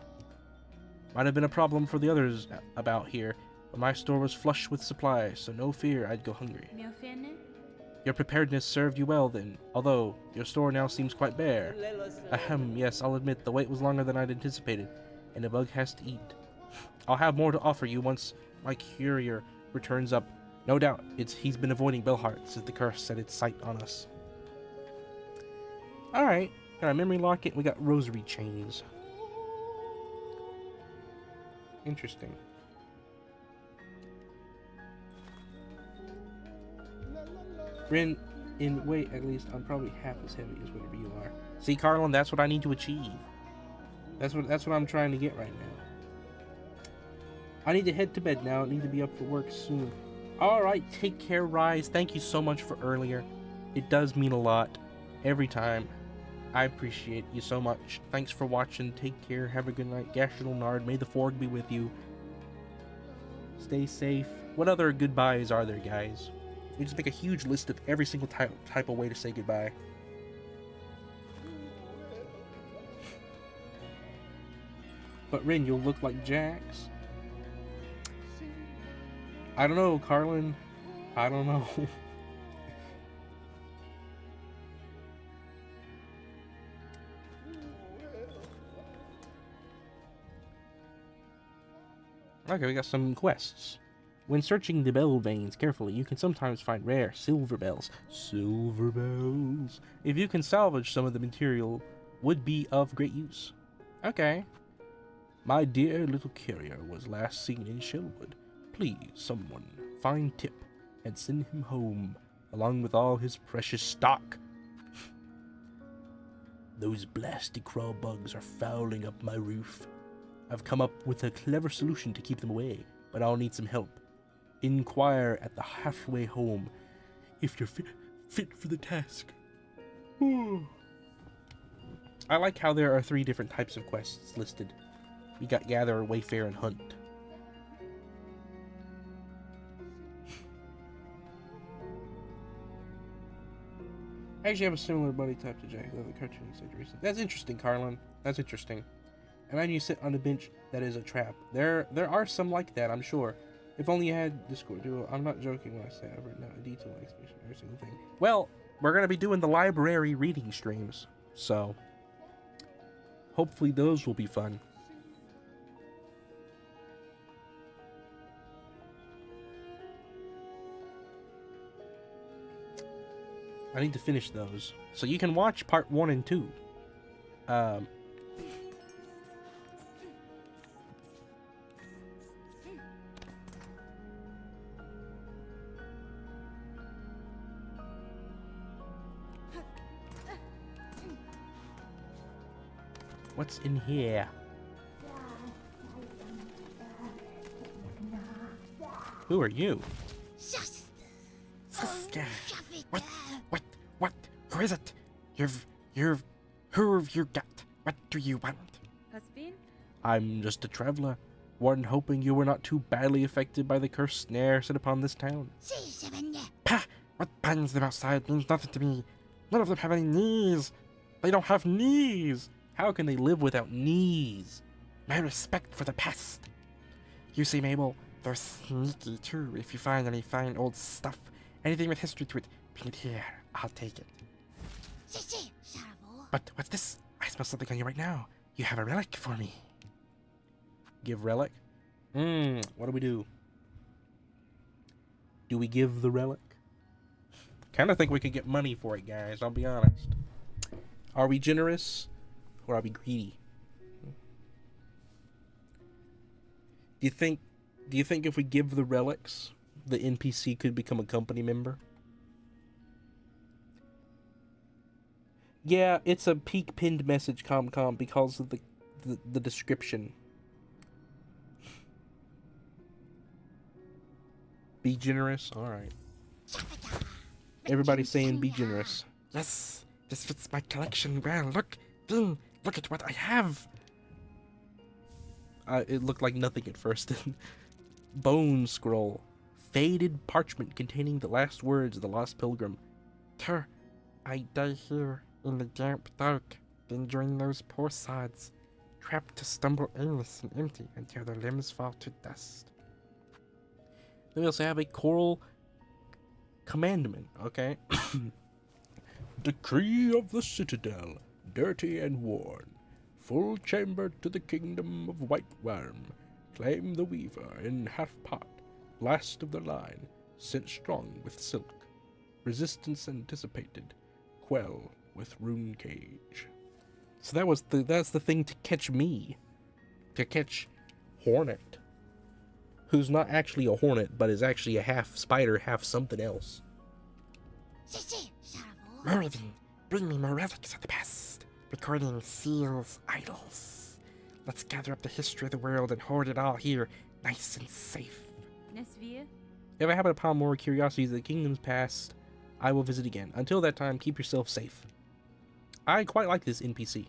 Might have been a problem for the others about here, but my store was flush with supplies, so no fear I'd go hungry. Your preparedness served you well then, although your store now seems quite bare. Ahem, yes, I'll admit the wait was longer than I'd anticipated, and a bug has to eat. I'll have more to offer you once my courier returns up. No doubt, he's been avoiding Bellheart since the curse set its sight on us. Alright, got a memory locket, we got rosary chains. Interesting. Bryn, in weight at least, I'm probably half as heavy as whatever you are. See, Carlan, that's what I need to achieve. That's what I'm trying to get right now. I need to head to bed now. I need to be up for work soon. Alright, take care, Rise. Thank you so much for earlier. It does mean a lot. Every time. I appreciate you so much. Thanks for watching. Take care. Have a good night. Gashital Nard. May the Forg be with you. Stay safe. What other goodbyes are there, guys? We just make a huge list of every single type of way to say goodbye. But Rin, you'll look like Jax. I don't know, Carlan. I don't know. Okay, we got some quests. When searching the bell veins carefully, you can sometimes find rare silver bells. Silver bells. If you can salvage some of the material, would be of great use. Okay. My dear little carrier was last seen in Shellwood. Please, someone, find Tip and send him home, along with all his precious stock. Those blasty crawl bugs are fouling up my roof. I've come up with a clever solution to keep them away, but I'll need some help. Inquire at the halfway home if you're fit for the task. I like how there are 3 different types of quests listed. We got Gather, Wayfare, and Hunt. I actually have a similar body type to Jack, though the cartoon exaggeration. That's interesting, Carlan. That's interesting. Imagine you sit on a bench that is a trap. There are some like that, I'm sure. If only you had Discord duo. I'm not joking when I say I've written out a detailed explanation of every single thing. Well, we're going to be doing the library reading streams, so hopefully those will be fun. I need to finish those. So you can watch part 1 and 2. What's in here? Who are you? What? Who is it? Who have you got? What do you want? I'm just a traveler, one hoping you were not too badly affected by the cursed snare set upon this town. Pah! What binds them outside means nothing to me. None of them have any knees. They don't have knees. How can they live without knees? My respect for the past. You see, Mabel, they're sneaky too. If you find any fine old stuff, anything with history to it, bring it here. I'll take it. But what's this? I smell something on you right now. You have a relic for me. Give relic? What do we do? Do we give the relic? Kind of think we could get money for it, guys. I'll be honest. Are we generous or are we greedy? Do you think if we give the relics, the NPC could become a company member? Yeah, it's a peak pinned message, Comcom, because of the description. Be generous? Alright. Everybody's saying be generous. Yes, this fits my collection well. Look, Bing, look at what I have. It looked like nothing at first. Bone scroll. Faded parchment containing the last words of the lost pilgrim. Tur, I die here in the damp dark, then join those poor sods, trapped to stumble aimless and empty until their limbs fall to dust. Then we also have a choral commandment, okay? Decree of the citadel, dirty and worn. Full chamber to the kingdom of white worm. Claim the weaver in half pot, last of the line, sent strong with silk. Resistance anticipated, quell with rune cage. So that's the thing to catch me. To catch Hornet. Who's not actually a hornet, but is actually a half spider, half something else. Merlin, bring me more relics of the past. Recording seals, idols. Let's gather up the history of the world and hoard it all here, nice and safe. Nesvir? If I happen upon more curiosities of the kingdom's past, I will visit again. Until that time, keep yourself safe. I quite like this NPC.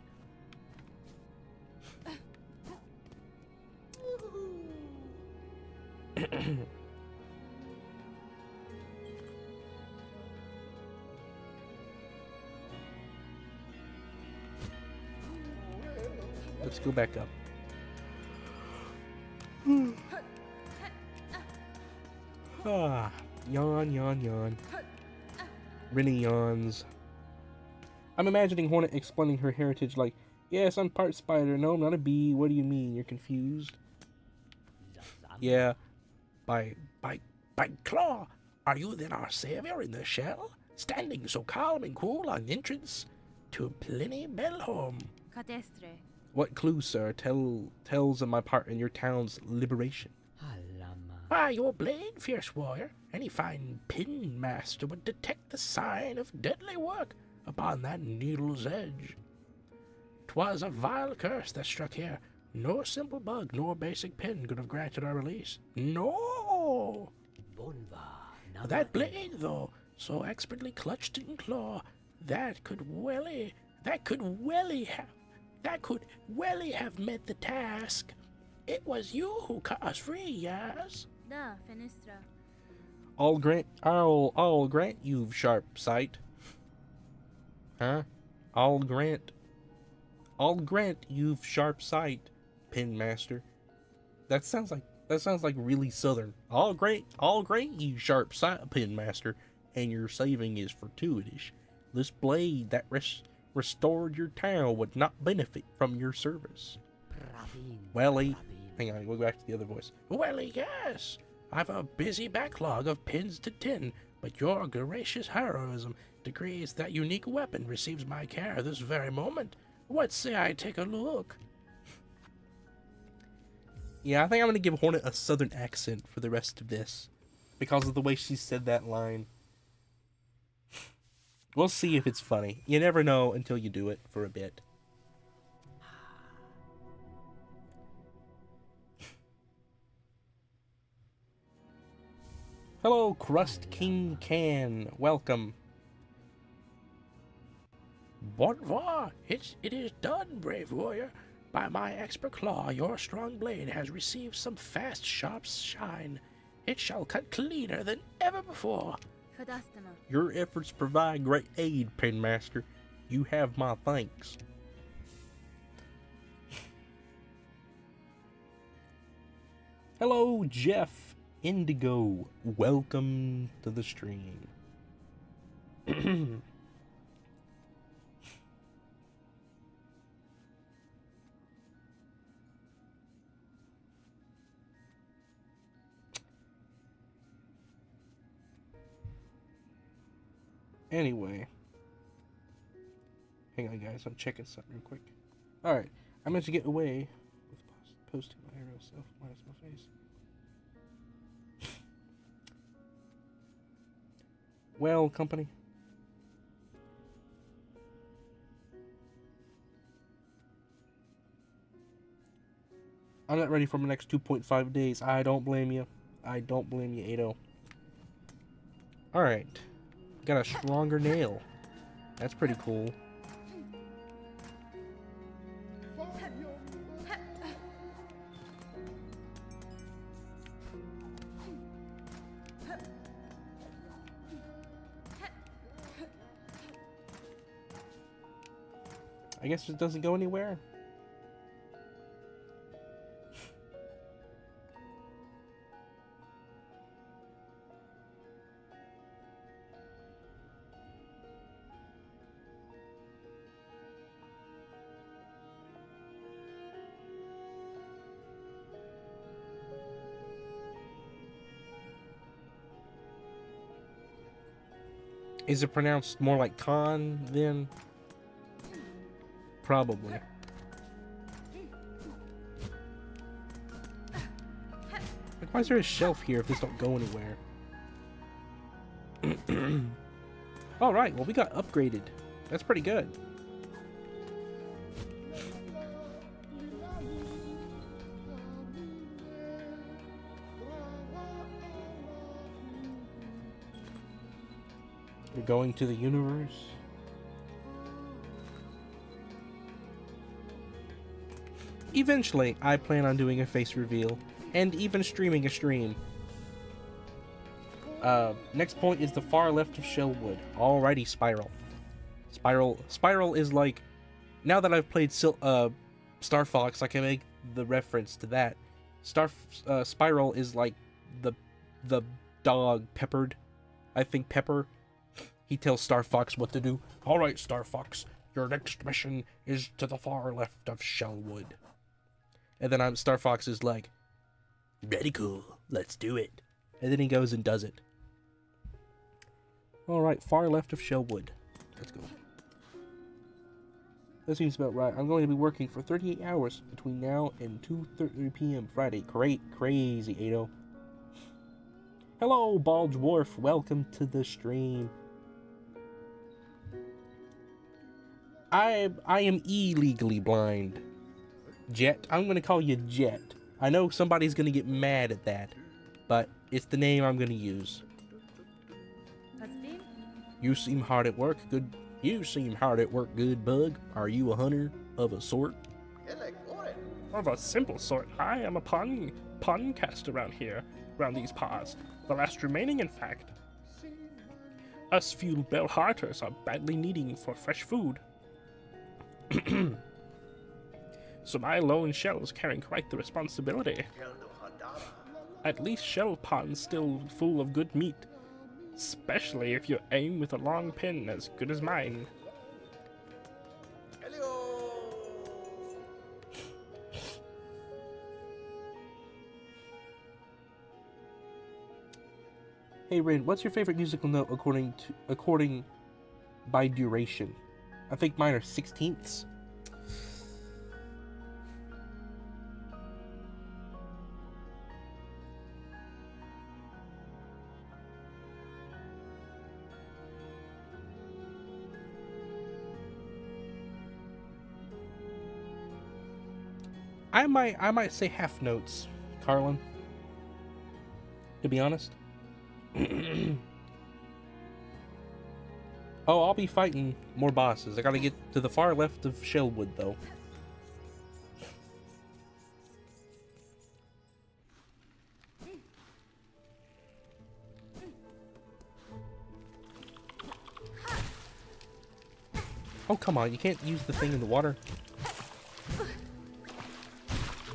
Let's go back up. Yawn, yawn, yawn. Rennie yawns. I'm imagining Hornet explaining her heritage like, yes, I'm part spider. No, I'm not a bee. What do you mean? You're confused? Yeah. By claw, are you then our savior in the shell? Standing so calm and cool on entrance to Pliny Bellholm. Cadestre. What clue, sir, tells of my part in your town's liberation? Why, your blade, fierce warrior. Any fine pin master would detect the sign of deadly work upon that needle's edge. 'Twas a vile curse that struck here. No simple bug nor basic pin could have granted our release. No! That blade, though, so expertly clutched in claw, that could welly have met the task. It was you who cut us free, yes? Da, fenestra. I'll grant you've sharp sight. Huh? I'll grant you've sharp sight, Pin Master. That sounds like really southern. I'll grant you sharp sight, Pin Master, and your saving is fortuitous. This blade that restored your town would not benefit from your service. Welly, hang on, we'll go back to the other voice. Welly, yes. I've a busy backlog of pins to tin, but your gracious heroism decrees that unique weapon receives my care this very moment. What say I take a look? Yeah, I think I'm going to give Hornet a southern accent for the rest of this, because of the way she said that line. We'll see if it's funny. You never know until you do it for a bit. Hello, Crust King Can. Welcome. Bonvar, it is done, brave warrior. By my expert claw, your strong blade has received some fast, sharp shine. It shall cut cleaner than ever before. Fadastama. Your efforts provide great aid, Pin Master. You have my thanks. Hello, Jeff Indigo. Welcome to the stream. Anyway. Hang on, guys. I'm checking something real quick. Alright. I managed to get away with posting my real self minus my face. Well, company. I'm not ready for my next 2.5 days. I don't blame you. I don't blame you, Ado. Alright. Got a stronger nail. That's pretty cool. I guess it doesn't go anywhere. Is it pronounced more like con then? Probably. Like, why is there a shelf here if this don't go anywhere? Alright, well we got upgraded. That's pretty good. You're going to the universe? Eventually, I plan on doing a face reveal, and even streaming a stream. Next point is the far left of Shellwood. Alrighty, Spiral. Spiral is like... Now that I've played Star Fox, I can make the reference to that. Spiral is like the dog Peppered. I think Pepper. He tells Star Fox what to do. Alright, Star Fox, your next mission is to the far left of Shellwood. And then Star Fox is like, very cool, let's do it. And then he goes and does it. Alright, far left of Shellwood. Let's go. That seems about right. I'm going to be working for 38 hours between now and 2:30 p.m. Friday. Great, crazy, Ado. Hello, Bald Dwarf. Welcome to the stream. I am illegally blind. Jet. I'm going to call you Jet. I know somebody's going to get mad at that, but it's the name I'm going to use. You seem hard at work, good. You seem hard at work, good bug. Are you a hunter of a sort? Of a simple sort. I am a puncast around these parts. The last remaining, in fact. Us few bell-hearters are badly needing for fresh food. So my lone shell is carrying quite the responsibility. At least shell ponds still full of good meat. Especially if you aim with a long pin as good as mine. Hey Rin, what's your favorite musical note according by duration? I think mine are 16ths. I might say half notes, Carlan. To be honest. Oh, I'll be fighting more bosses. I gotta get to the far left of Shellwood, though. Oh, come on. You can't use the thing in the water.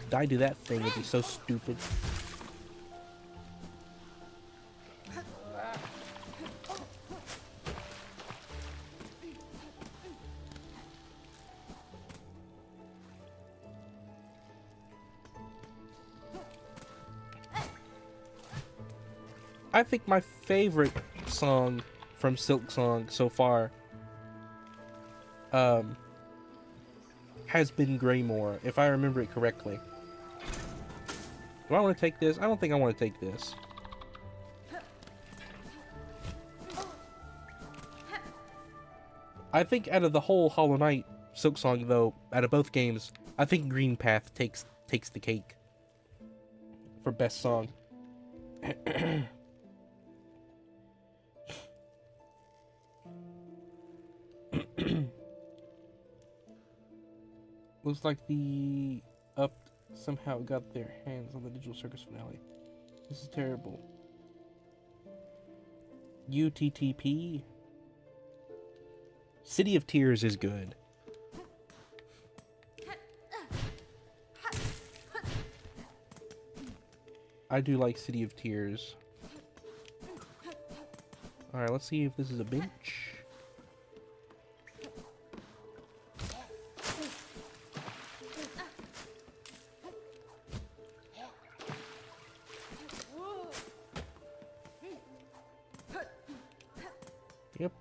Die to that thing would be so stupid. I think my favorite song from SilkSong so far has been Greymore, if I remember it correctly. Do I want to take this? I don't think I want to take this. I think out of the whole Hollow Knight SilkSong, though, out of both games, I think Green Path takes the cake for best song. Looks like the Up somehow got their hands on the Digital Circus finale. This is terrible. UTTP. City of Tears is good. I do like City of Tears. Alright, let's see if this is a bench. Yep.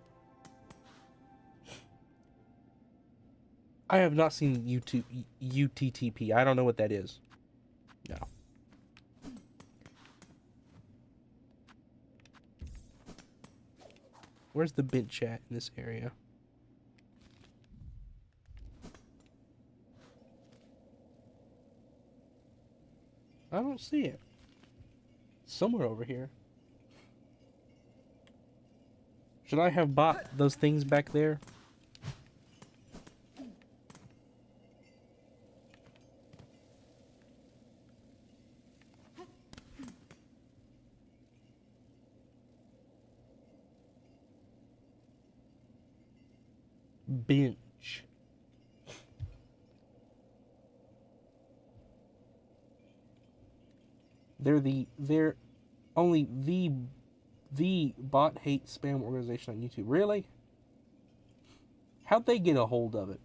I have not seen UTTP. I don't know what that is. No. Where's the bench at in this area? I don't see it. Somewhere over here. Should I have bought those things back there? Bench. They're only the bot hate spam organization on YouTube. Really? How'd they get a hold of it?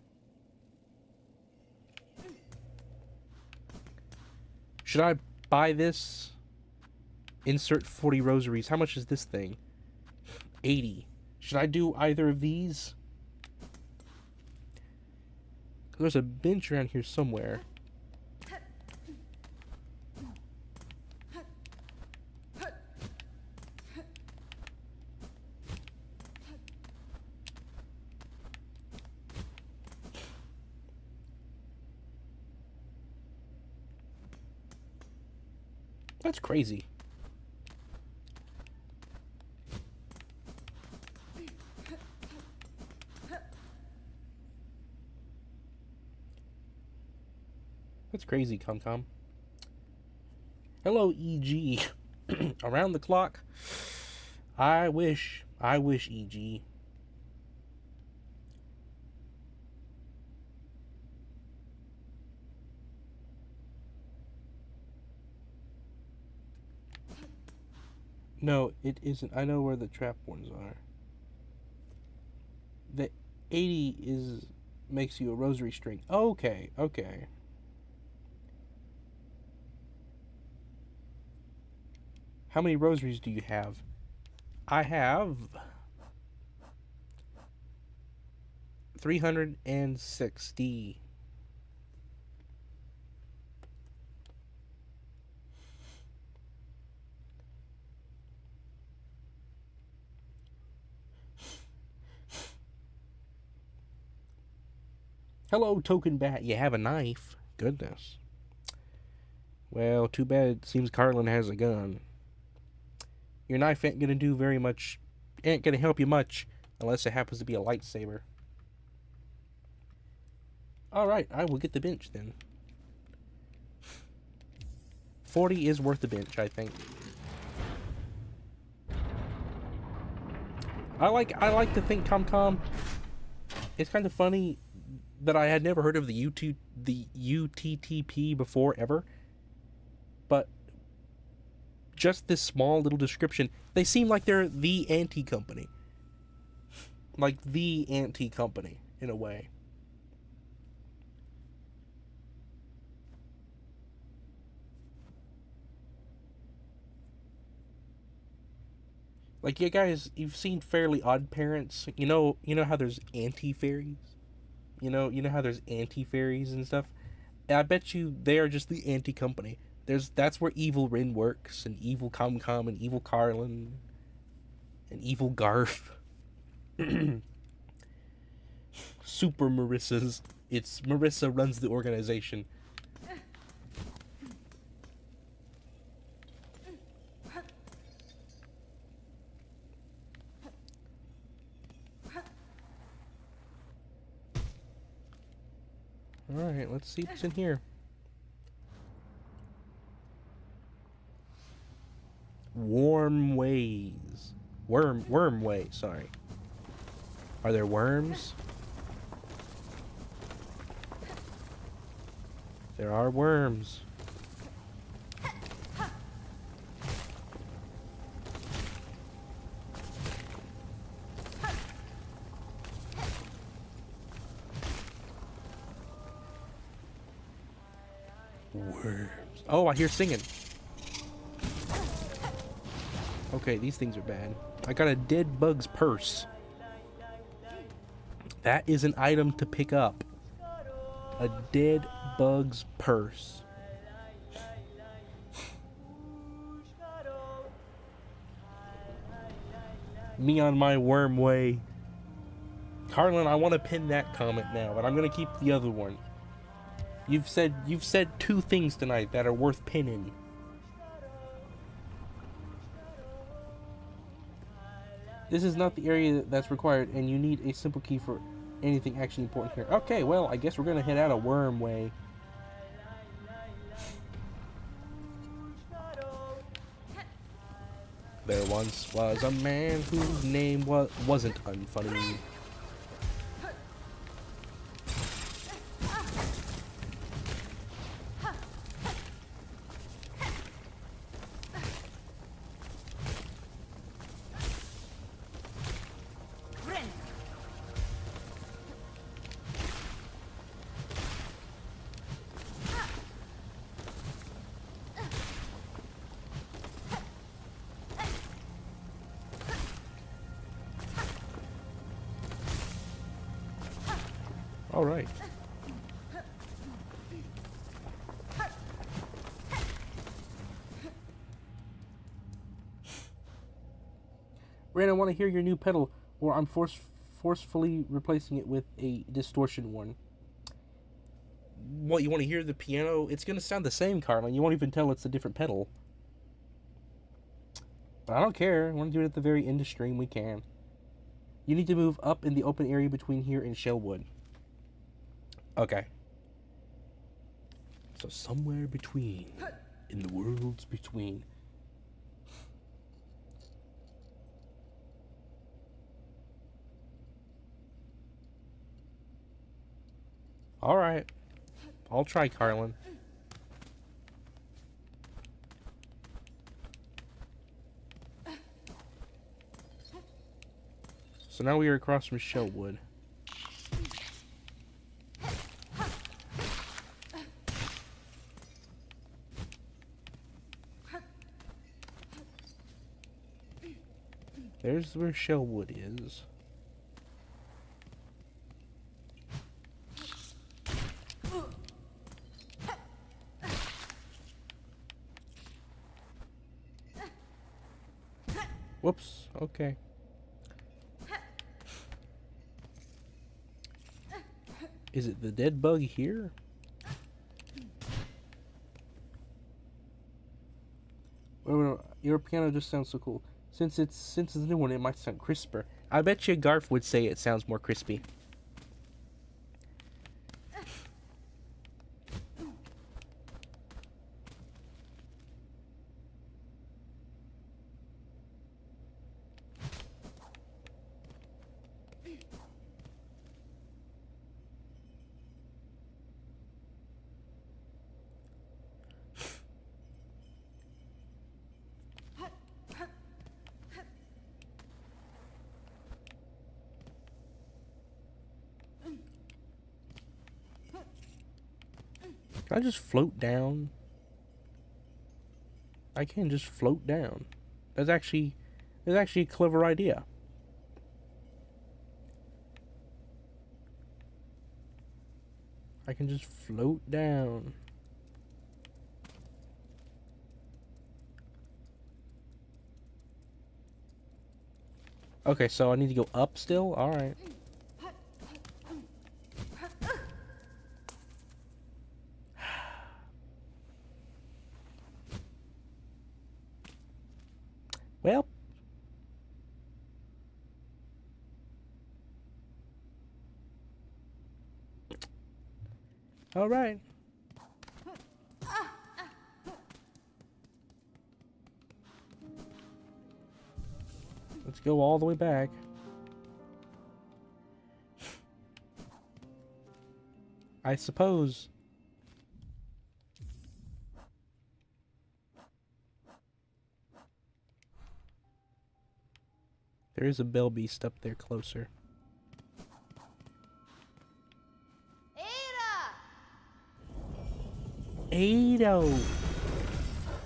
Should I buy this? Insert 40 rosaries. How much is this thing? 80. Should I do either of these? There's a bench around here somewhere. That's crazy. That's crazy, Comcom. Hello, EG. Around the clock. I wish, EG. No, it isn't. I know where the trap ones are. The 80 makes you a rosary string. Okay, okay. How many rosaries do you have? I have 360. Hello, token bat. You have a knife. Goodness. Well, too bad. Seems Carlan has a gun. Your knife ain't gonna do very much. Ain't gonna help you much unless it happens to be a lightsaber. Alright, I will get the bench then. 40 is worth the bench, I think. I like to think Comcom. It's kind of funny that I had never heard of the UTTP before ever. But just this small little description, they seem like they're the anti-company. Like the anti-company, in a way. Like, you guys, you've seen Fairly Odd Parents. You know how there's anti-fairies? You know how there's anti-fairies and stuff? And I bet you they are just the anti-company. That's where Evil Rin works, and Evil Comcom, and Evil Carlan, and Evil Garf. Super Marissa's. It's Marissa runs the organization. Alright, let's see what's in here. Worm ways. Worm way, sorry. Are there worms? There are worms. Worms. Oh, I hear singing. Okay, these things are bad. I got a dead bug's purse. That is an item to pick up. A dead bug's purse. Me on my worm way. Carlan, I want to pin that comment now, but I'm gonna keep the other one. You've said 2 things tonight that are worth pinning. This is not the area that's required, and you need a simple key for anything actually important here. Okay, well, I guess we're gonna head out a worm way. There once was a man whose name wasn't UnFunny. All right. Ren, I want to hear your new pedal, or I'm forcefully replacing it with a distortion one. What, you want to hear the piano? It's going to sound the same, Carlan. You won't even tell it's a different pedal. But I don't care. I want to do it at the very end of stream. We can. You need to move up in the open area between here and Shellwood. Okay. So somewhere between. In the worlds between. Alright. I'll try, Carlan. So now we are across from Shellwood. There's where Shellwood is. Whoops, okay. Is it the dead bug here? Well, your piano just sounds so cool. Since it's a new one, it might sound crisper. I bet you Garf would say it sounds more crispy. Can I just float down? I can just float down. That's actually It's actually a clever idea. I can just float down. Okay, so I need to go up still? Alright. Well. Alright. Let's go all the way back. I suppose. There is a bell beast up there closer. Ado!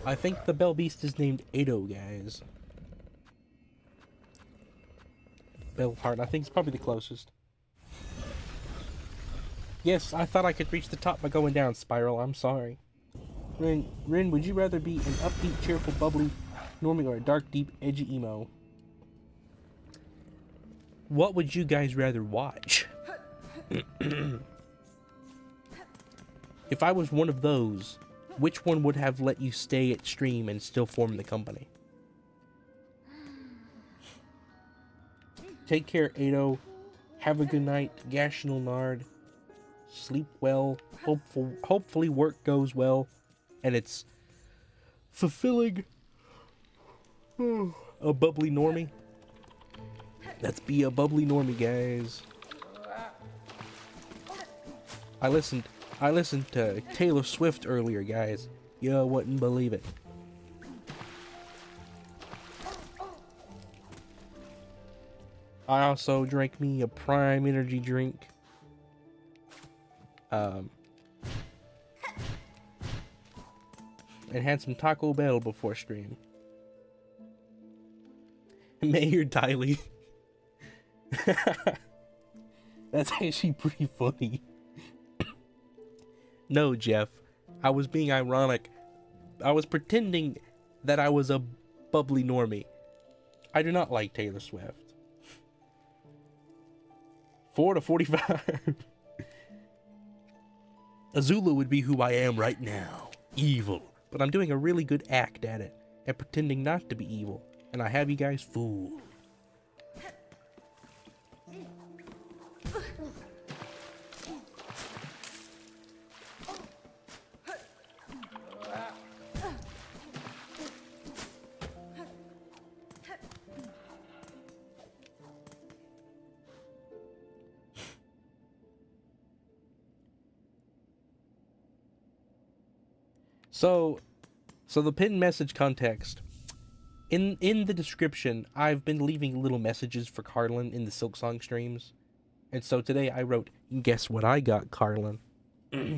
I think the bell beast is named Ado, guys. Bellheart, I think it's probably the closest. Yes, I thought I could reach the top by going down, Spiral. I'm sorry. Rin, would you rather be an upbeat, cheerful, bubbly normie or a dark, deep, edgy emo? What would you guys rather watch? If I was one of those, which one would have let you stay at stream and still form the company? Take care, Ado. Have a good night, Gashnal Nard. Sleep well. Hopefully work goes well. And it's fulfilling. A bubbly normie. Let's be a bubbly normie, guys. I listened to Taylor Swift earlier, guys. You wouldn't believe it. I also drank me a Prime energy drink. And had some Taco Bell before stream. Mayor Diley. That's actually pretty funny. No, Jeff. I was being ironic. I was pretending that I was a bubbly normie. I do not like Taylor Swift. 4 to 45. Azula would be who I am right now. Evil. But I'm doing a really good act at it. And pretending not to be evil. And I have you guys fooled. So the pinned message context. In the description, I've been leaving little messages for Carlan in the SilkSong streams. And so today I wrote, guess what I got, Carlan?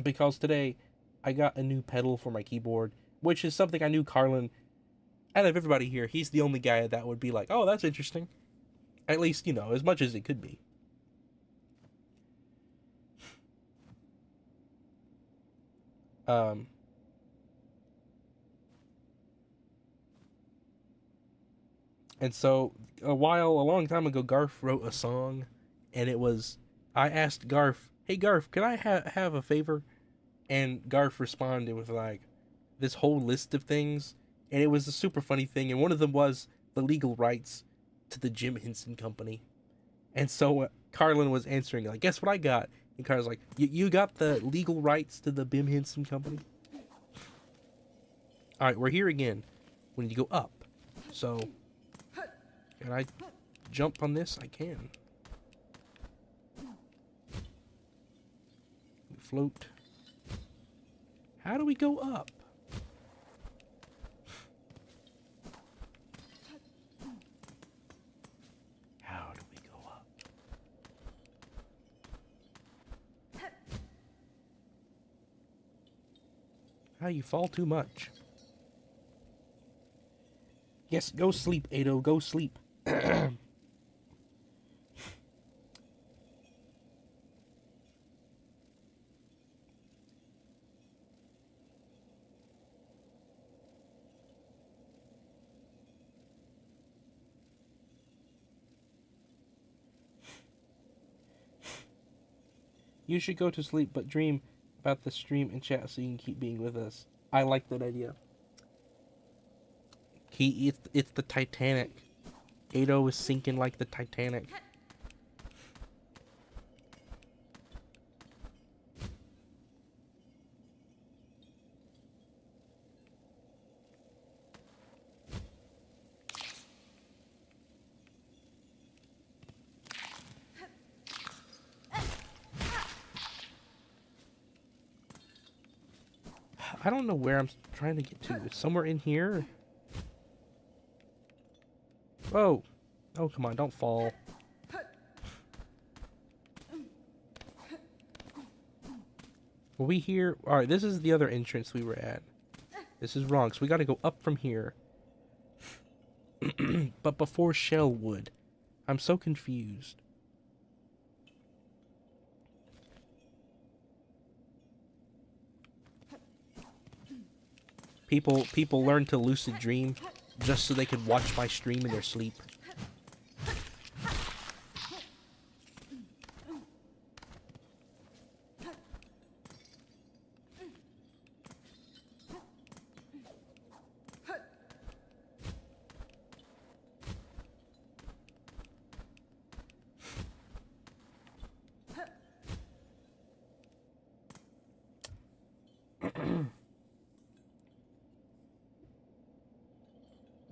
Because today I got a new pedal for my keyboard, which is something I knew Carlan, out of everybody here, he's the only guy that would be like, oh, that's interesting. At least, you know, as much as it could be. And so, a long time ago, Garf wrote a song, and it was, I asked Garf, hey Garf, can I have a favor? And Garf responded with like, this whole list of things, and it was a super funny thing, and one of them was the legal rights to the Jim Henson Company. And so, Carlan was answering, like, guess what I got? And Carlan's like, you got the legal rights to the Bim Henson Company? Alright, we're here again. We need to go up. So... can I jump on this? I can. Float. How do we go up? How do we go up? How you fall too much? Yes, go sleep, Ado. Go sleep. You should go to sleep, but dream about the stream and chat so you can keep being with us. I like that idea. It's the Titanic. Ado is sinking like the Titanic. I don't know where I'm trying to get to. It's somewhere in here. Whoa. Oh, come on, don't fall. Were we here? Alright, this is the other entrance we were at. This is wrong, so we gotta go up from here. But before Shellwood. I'm so confused. People learn to lucid dream just so they could watch my stream in their sleep.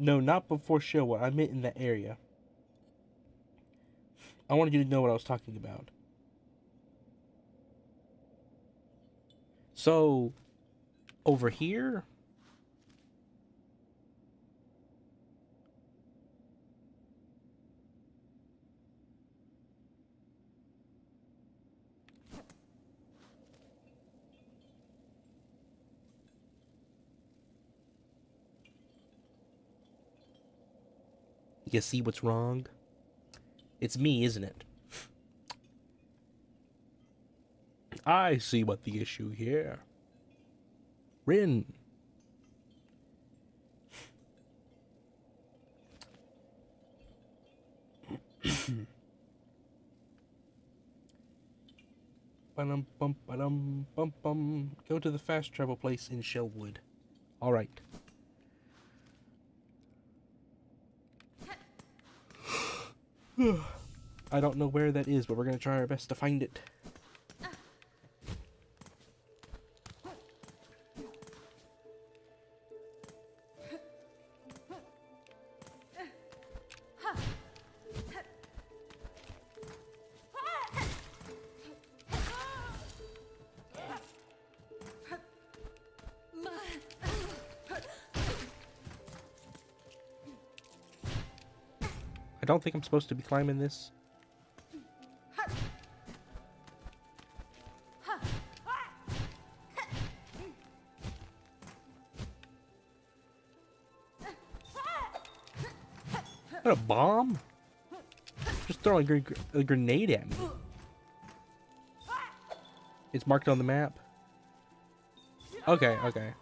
No, not before Showa. I meant in that area. I wanted you to know what I was talking about. So, over here? You see what's wrong? It's me, isn't it? I see what the issue here. Rin. Ba-dum, bum, ba-dum, bum, bum. Go to the fast travel place in Shellwood. All right. I don't know where that is, but we're gonna try our best to find it. I don't think I'm supposed to be climbing this. What, a bomb? Just throwing a grenade at me. It's marked on the map. Okay, okay.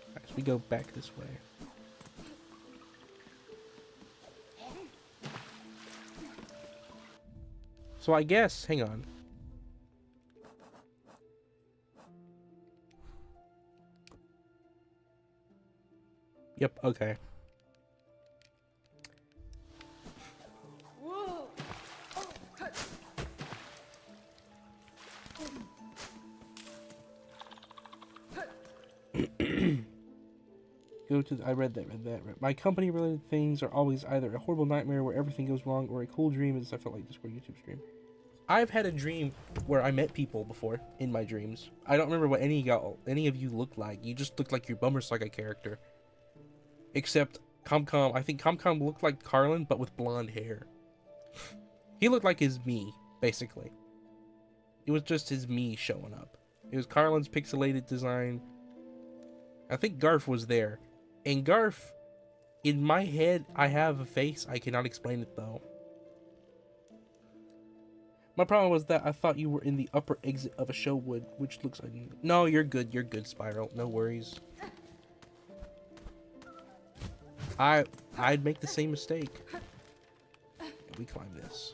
Alright, so we go back this way. So I guess, hang on. Yep, okay. Go to I read that. My company related things are always either a horrible nightmare where everything goes wrong or a cool dream as I felt like Discord YouTube stream. I've had a dream where I met people before in my dreams. I don't remember what any of you looked like. You just looked like your Bummer Saga character. Except Comcom, I think Comcom looked like Carlan but with blonde hair. He looked like his me, basically. It was just his me showing up. It was Carlin's pixelated design. I think Garf was there. And Garf, in my head, I have a face. I cannot explain it though. My problem was that I thought you were in the upper exit of a show wood, which looks like... No, you're good, Spiral. No worries. I'd make the same mistake. We climb this.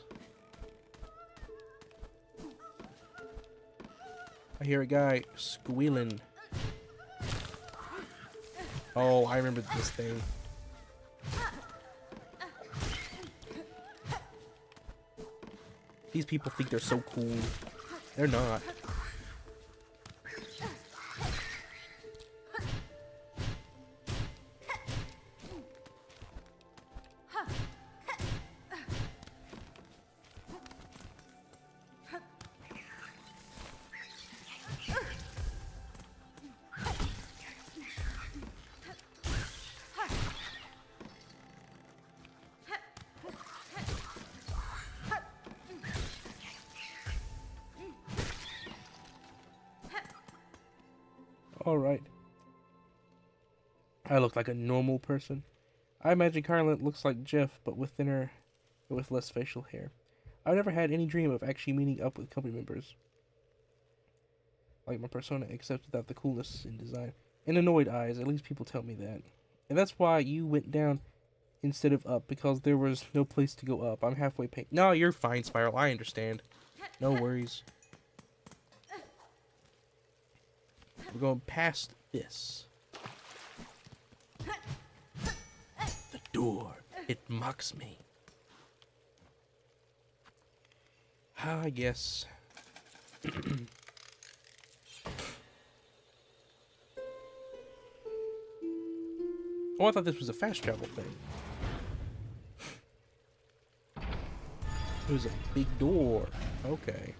I hear a guy squealing. Oh, I remember this thing. These people think they're so cool. They're not. Alright. I look like a normal person. I imagine Carlan looks like Jeff, but with thinner, with less facial hair. I've never had any dream of actually meeting up with company members. Like my persona, except without the coolness in design. And annoyed eyes, at least people tell me that. And that's why you went down instead of up, because there was no place to go up. I'm halfway paid. No, you're fine, Spiral. I understand. No worries. We're going past this. The door. It mocks me. I guess. Oh, I thought this was a fast travel thing. It was a big door. Okay.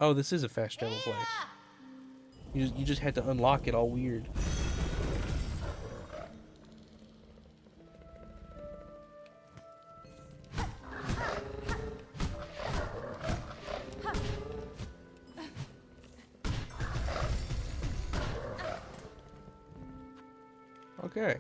Oh, this is a fast travel place. You just had to unlock it all weird. Okay.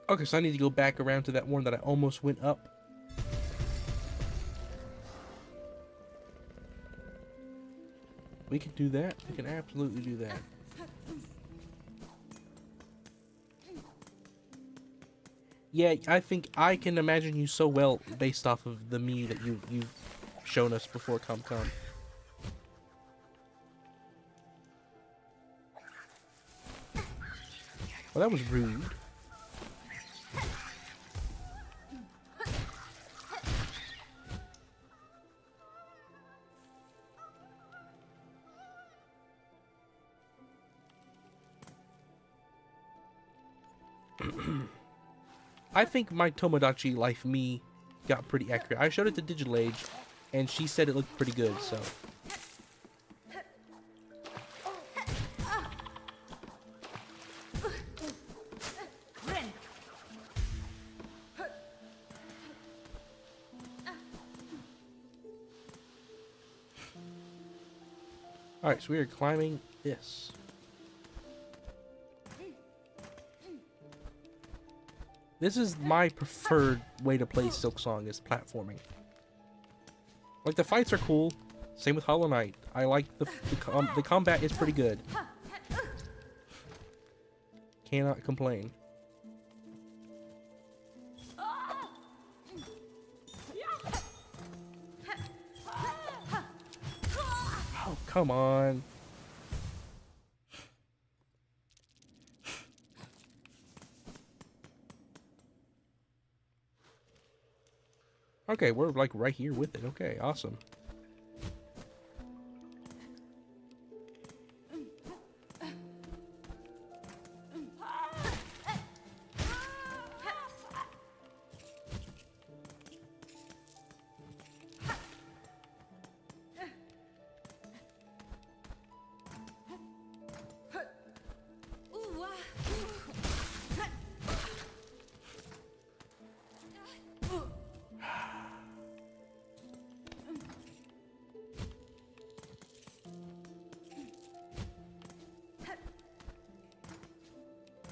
Okay, so I need to go back around to that one that I almost went up. We can do that. We can absolutely do that. Yeah, I think I can imagine you so well based off of the me that you've shown us before ComCon. Well, that was rude. I think my Tomodachi Life me got pretty accurate. I showed it to Digital Age, and she said it looked pretty good, so. Alright, so we are climbing this. This is my preferred way to play SilkSong, is platforming. Like, the fights are cool. Same with Hollow Knight. I like the combat is pretty good. Cannot complain. Oh, come on. Okay, we're like right here with it. Okay, awesome.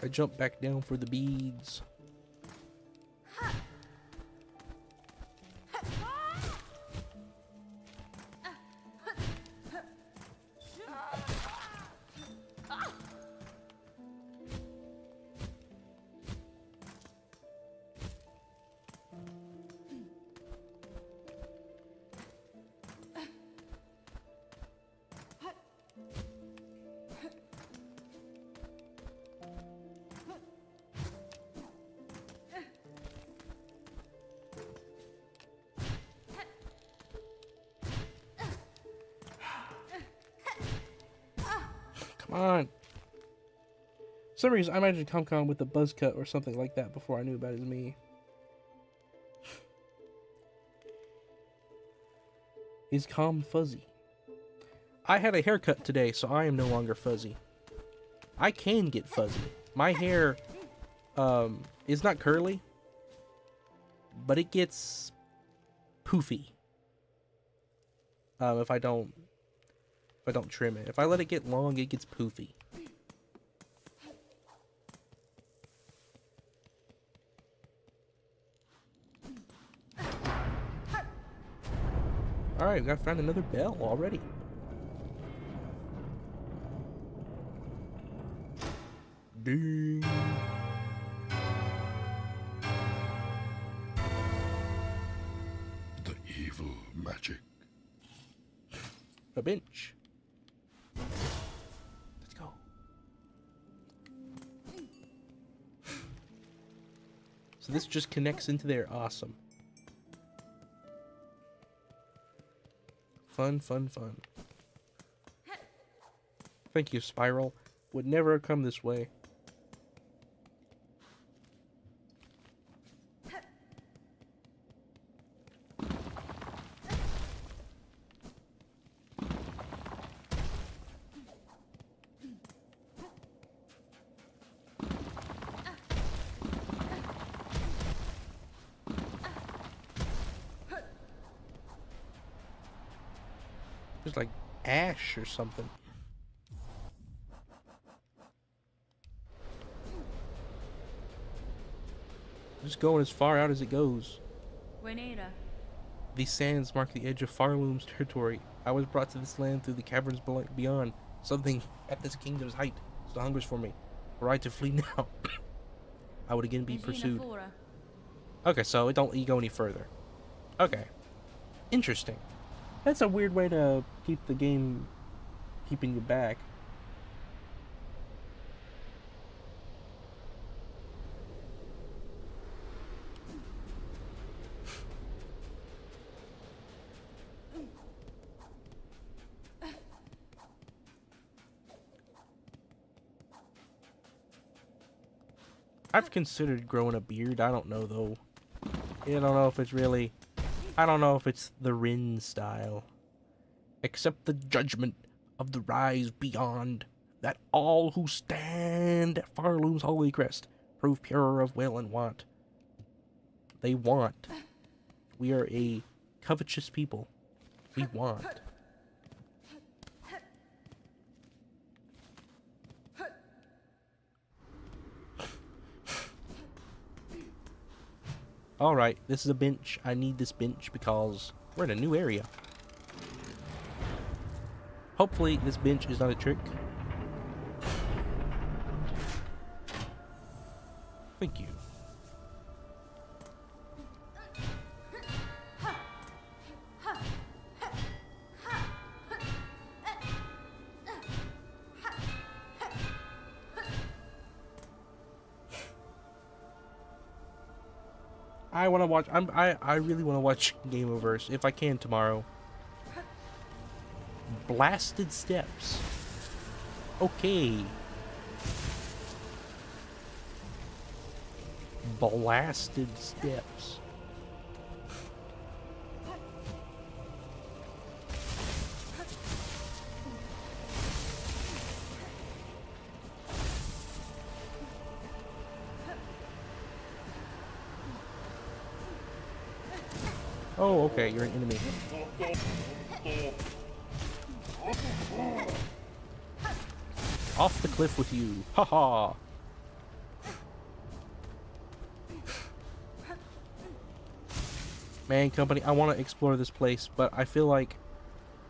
I jump back down for the beads. Come on. For some reason, I imagined Comcom with a buzz cut or something like that before I knew about his me. Is calm fuzzy? I had a haircut today, so I am no longer fuzzy. I can get fuzzy. My hair is not curly, but it gets poofy if I don't trim it. If I let it get long, it gets poofy. Alright, we gotta find another bell already. Ding. The evil magic. A bench. Let's go. So this just connects into there. Awesome. Fun, fun, fun. Thank you, Spiral. Would never have come this way. There's like ash or something. Just going as far out as it goes. Buenera. These sands mark the edge of Farloom's territory. I was brought to this land through the caverns beyond. Something at this kingdom's height still hungers for me. Were I to flee now, I would again be pursued. Okay, so it don't go any further. Okay. Interesting. That's a weird way to keep the game keeping you back. I've considered growing a beard. I don't know though. I don't know if it's really... I don't know if it's the Rin style. Accept the judgment of the rise beyond, that all who stand at Farloom's holy crest prove pure of will and want. They want. We are a covetous people. We want. Alright, this is a bench. I need this bench because we're in a new area. Hopefully this bench is not a trick. Thank you. I want to watch. I really want to watch Gameoverse if I can tomorrow. Blasted steps. Okay. Blasted steps. Oh, okay, you're an enemy. Off the cliff with you. Haha. Man, company, I want to explore this place, but I feel like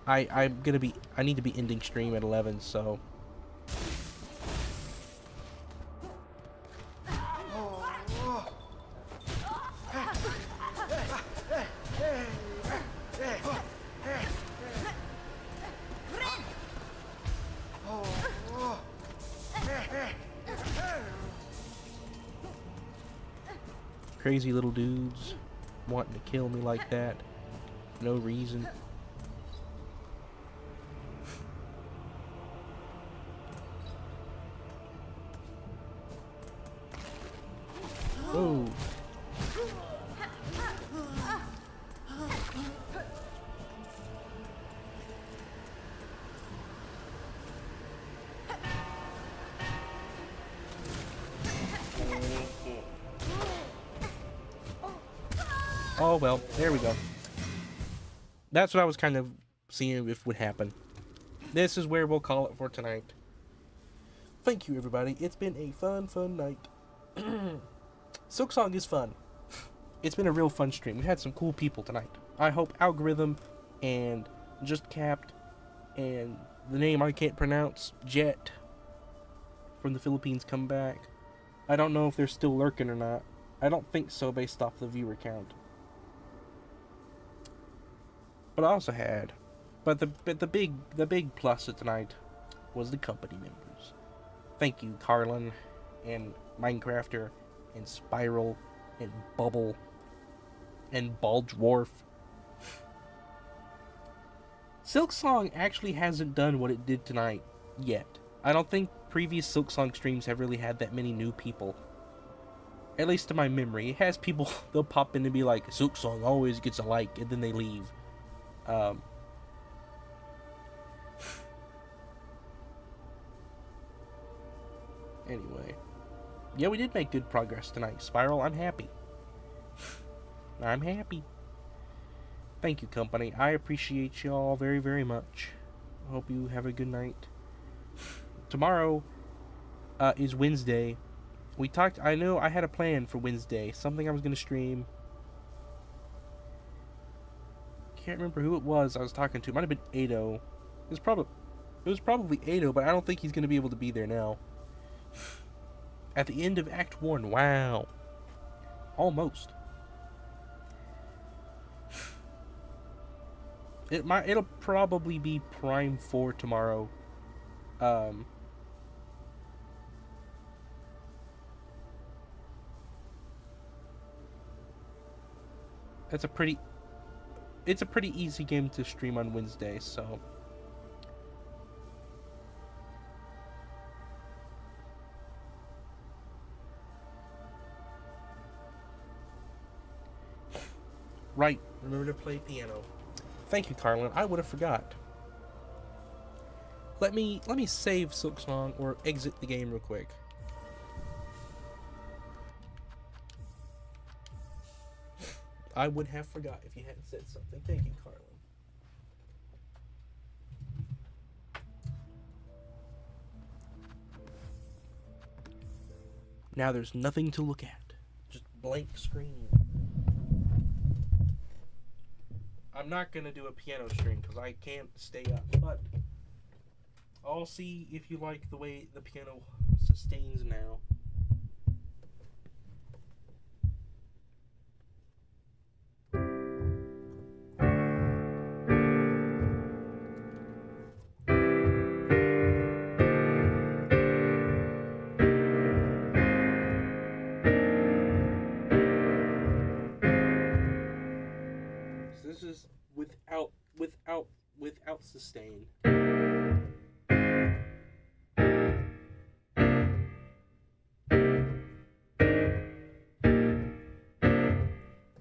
I need to be ending stream at 11, so. Crazy little dudes wanting to kill me like that. No reason. Whoa. Oh well, there we go. That's what I was kind of seeing if would happen. This is where we'll call it for tonight. Thank you, everybody. It's been a fun night. SilkSong is fun. It's been a real fun stream. We had some cool people tonight. I hope Algorithm and Just Capped and the name I can't pronounce, Jet, from the Philippines, come back. I don't know if they're still lurking or not. I don't think so based off the viewer count. But I also had, but the big plus of tonight was the company members. Thank you, Carlan, and Minecrafter, and Spiral, and Bubble, and Bald Dwarf. SilkSong actually hasn't done what it did tonight yet. I don't think previous SilkSong streams have really had that many new people. At least to my memory. It has people, they'll pop in and be like, SilkSong always gets a like, and then they leave. Anyway. Yeah, we did make good progress tonight. Spiral, I'm happy. I'm happy. Thank you, company. I appreciate y'all very, very much. I hope you have a good night. Tomorrow is Wednesday. We talked, I know I had a plan for Wednesday. Something I was going to stream. Can't remember who it was I was talking to. It might have been Ado. It was probably Ado, but I don't think he's going to be able to be there now. At the end of Act 1. Wow. Almost. It'll probably be Prime 4 tomorrow. It's a pretty easy game to stream on Wednesday, so. Right, remember to play piano. Thank you, Carlan. I would have forgot. Let me save SilkSong or exit the game real quick. I would have forgot if you hadn't said something. Thank you, Carlan. Now there's nothing to look at. Just blank screen. I'm not going to do a piano string because I can't stay up, but I'll see if you like the way the piano sustains now. This is without sustain.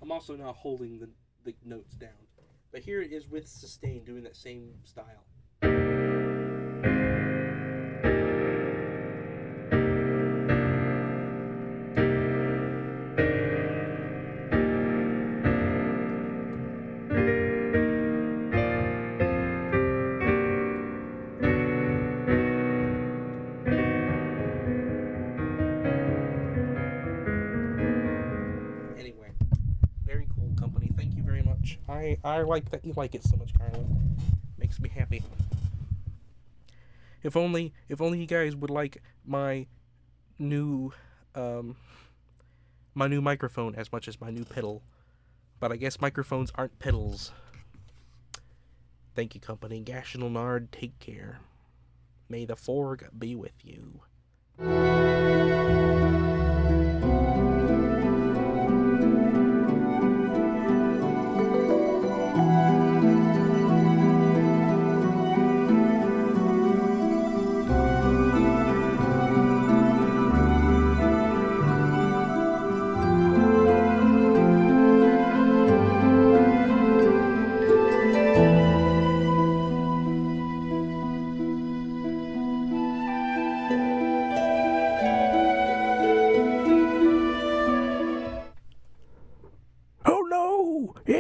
I'm also now holding the notes down. But here it is with sustain, doing that same style. much. I like that you like it so much, Carlan. Makes me happy. If only you guys would like my new microphone as much as my new pedal. But I guess microphones aren't pedals. Thank you, company. Gashinal Nard, take care. May the Forg be with you.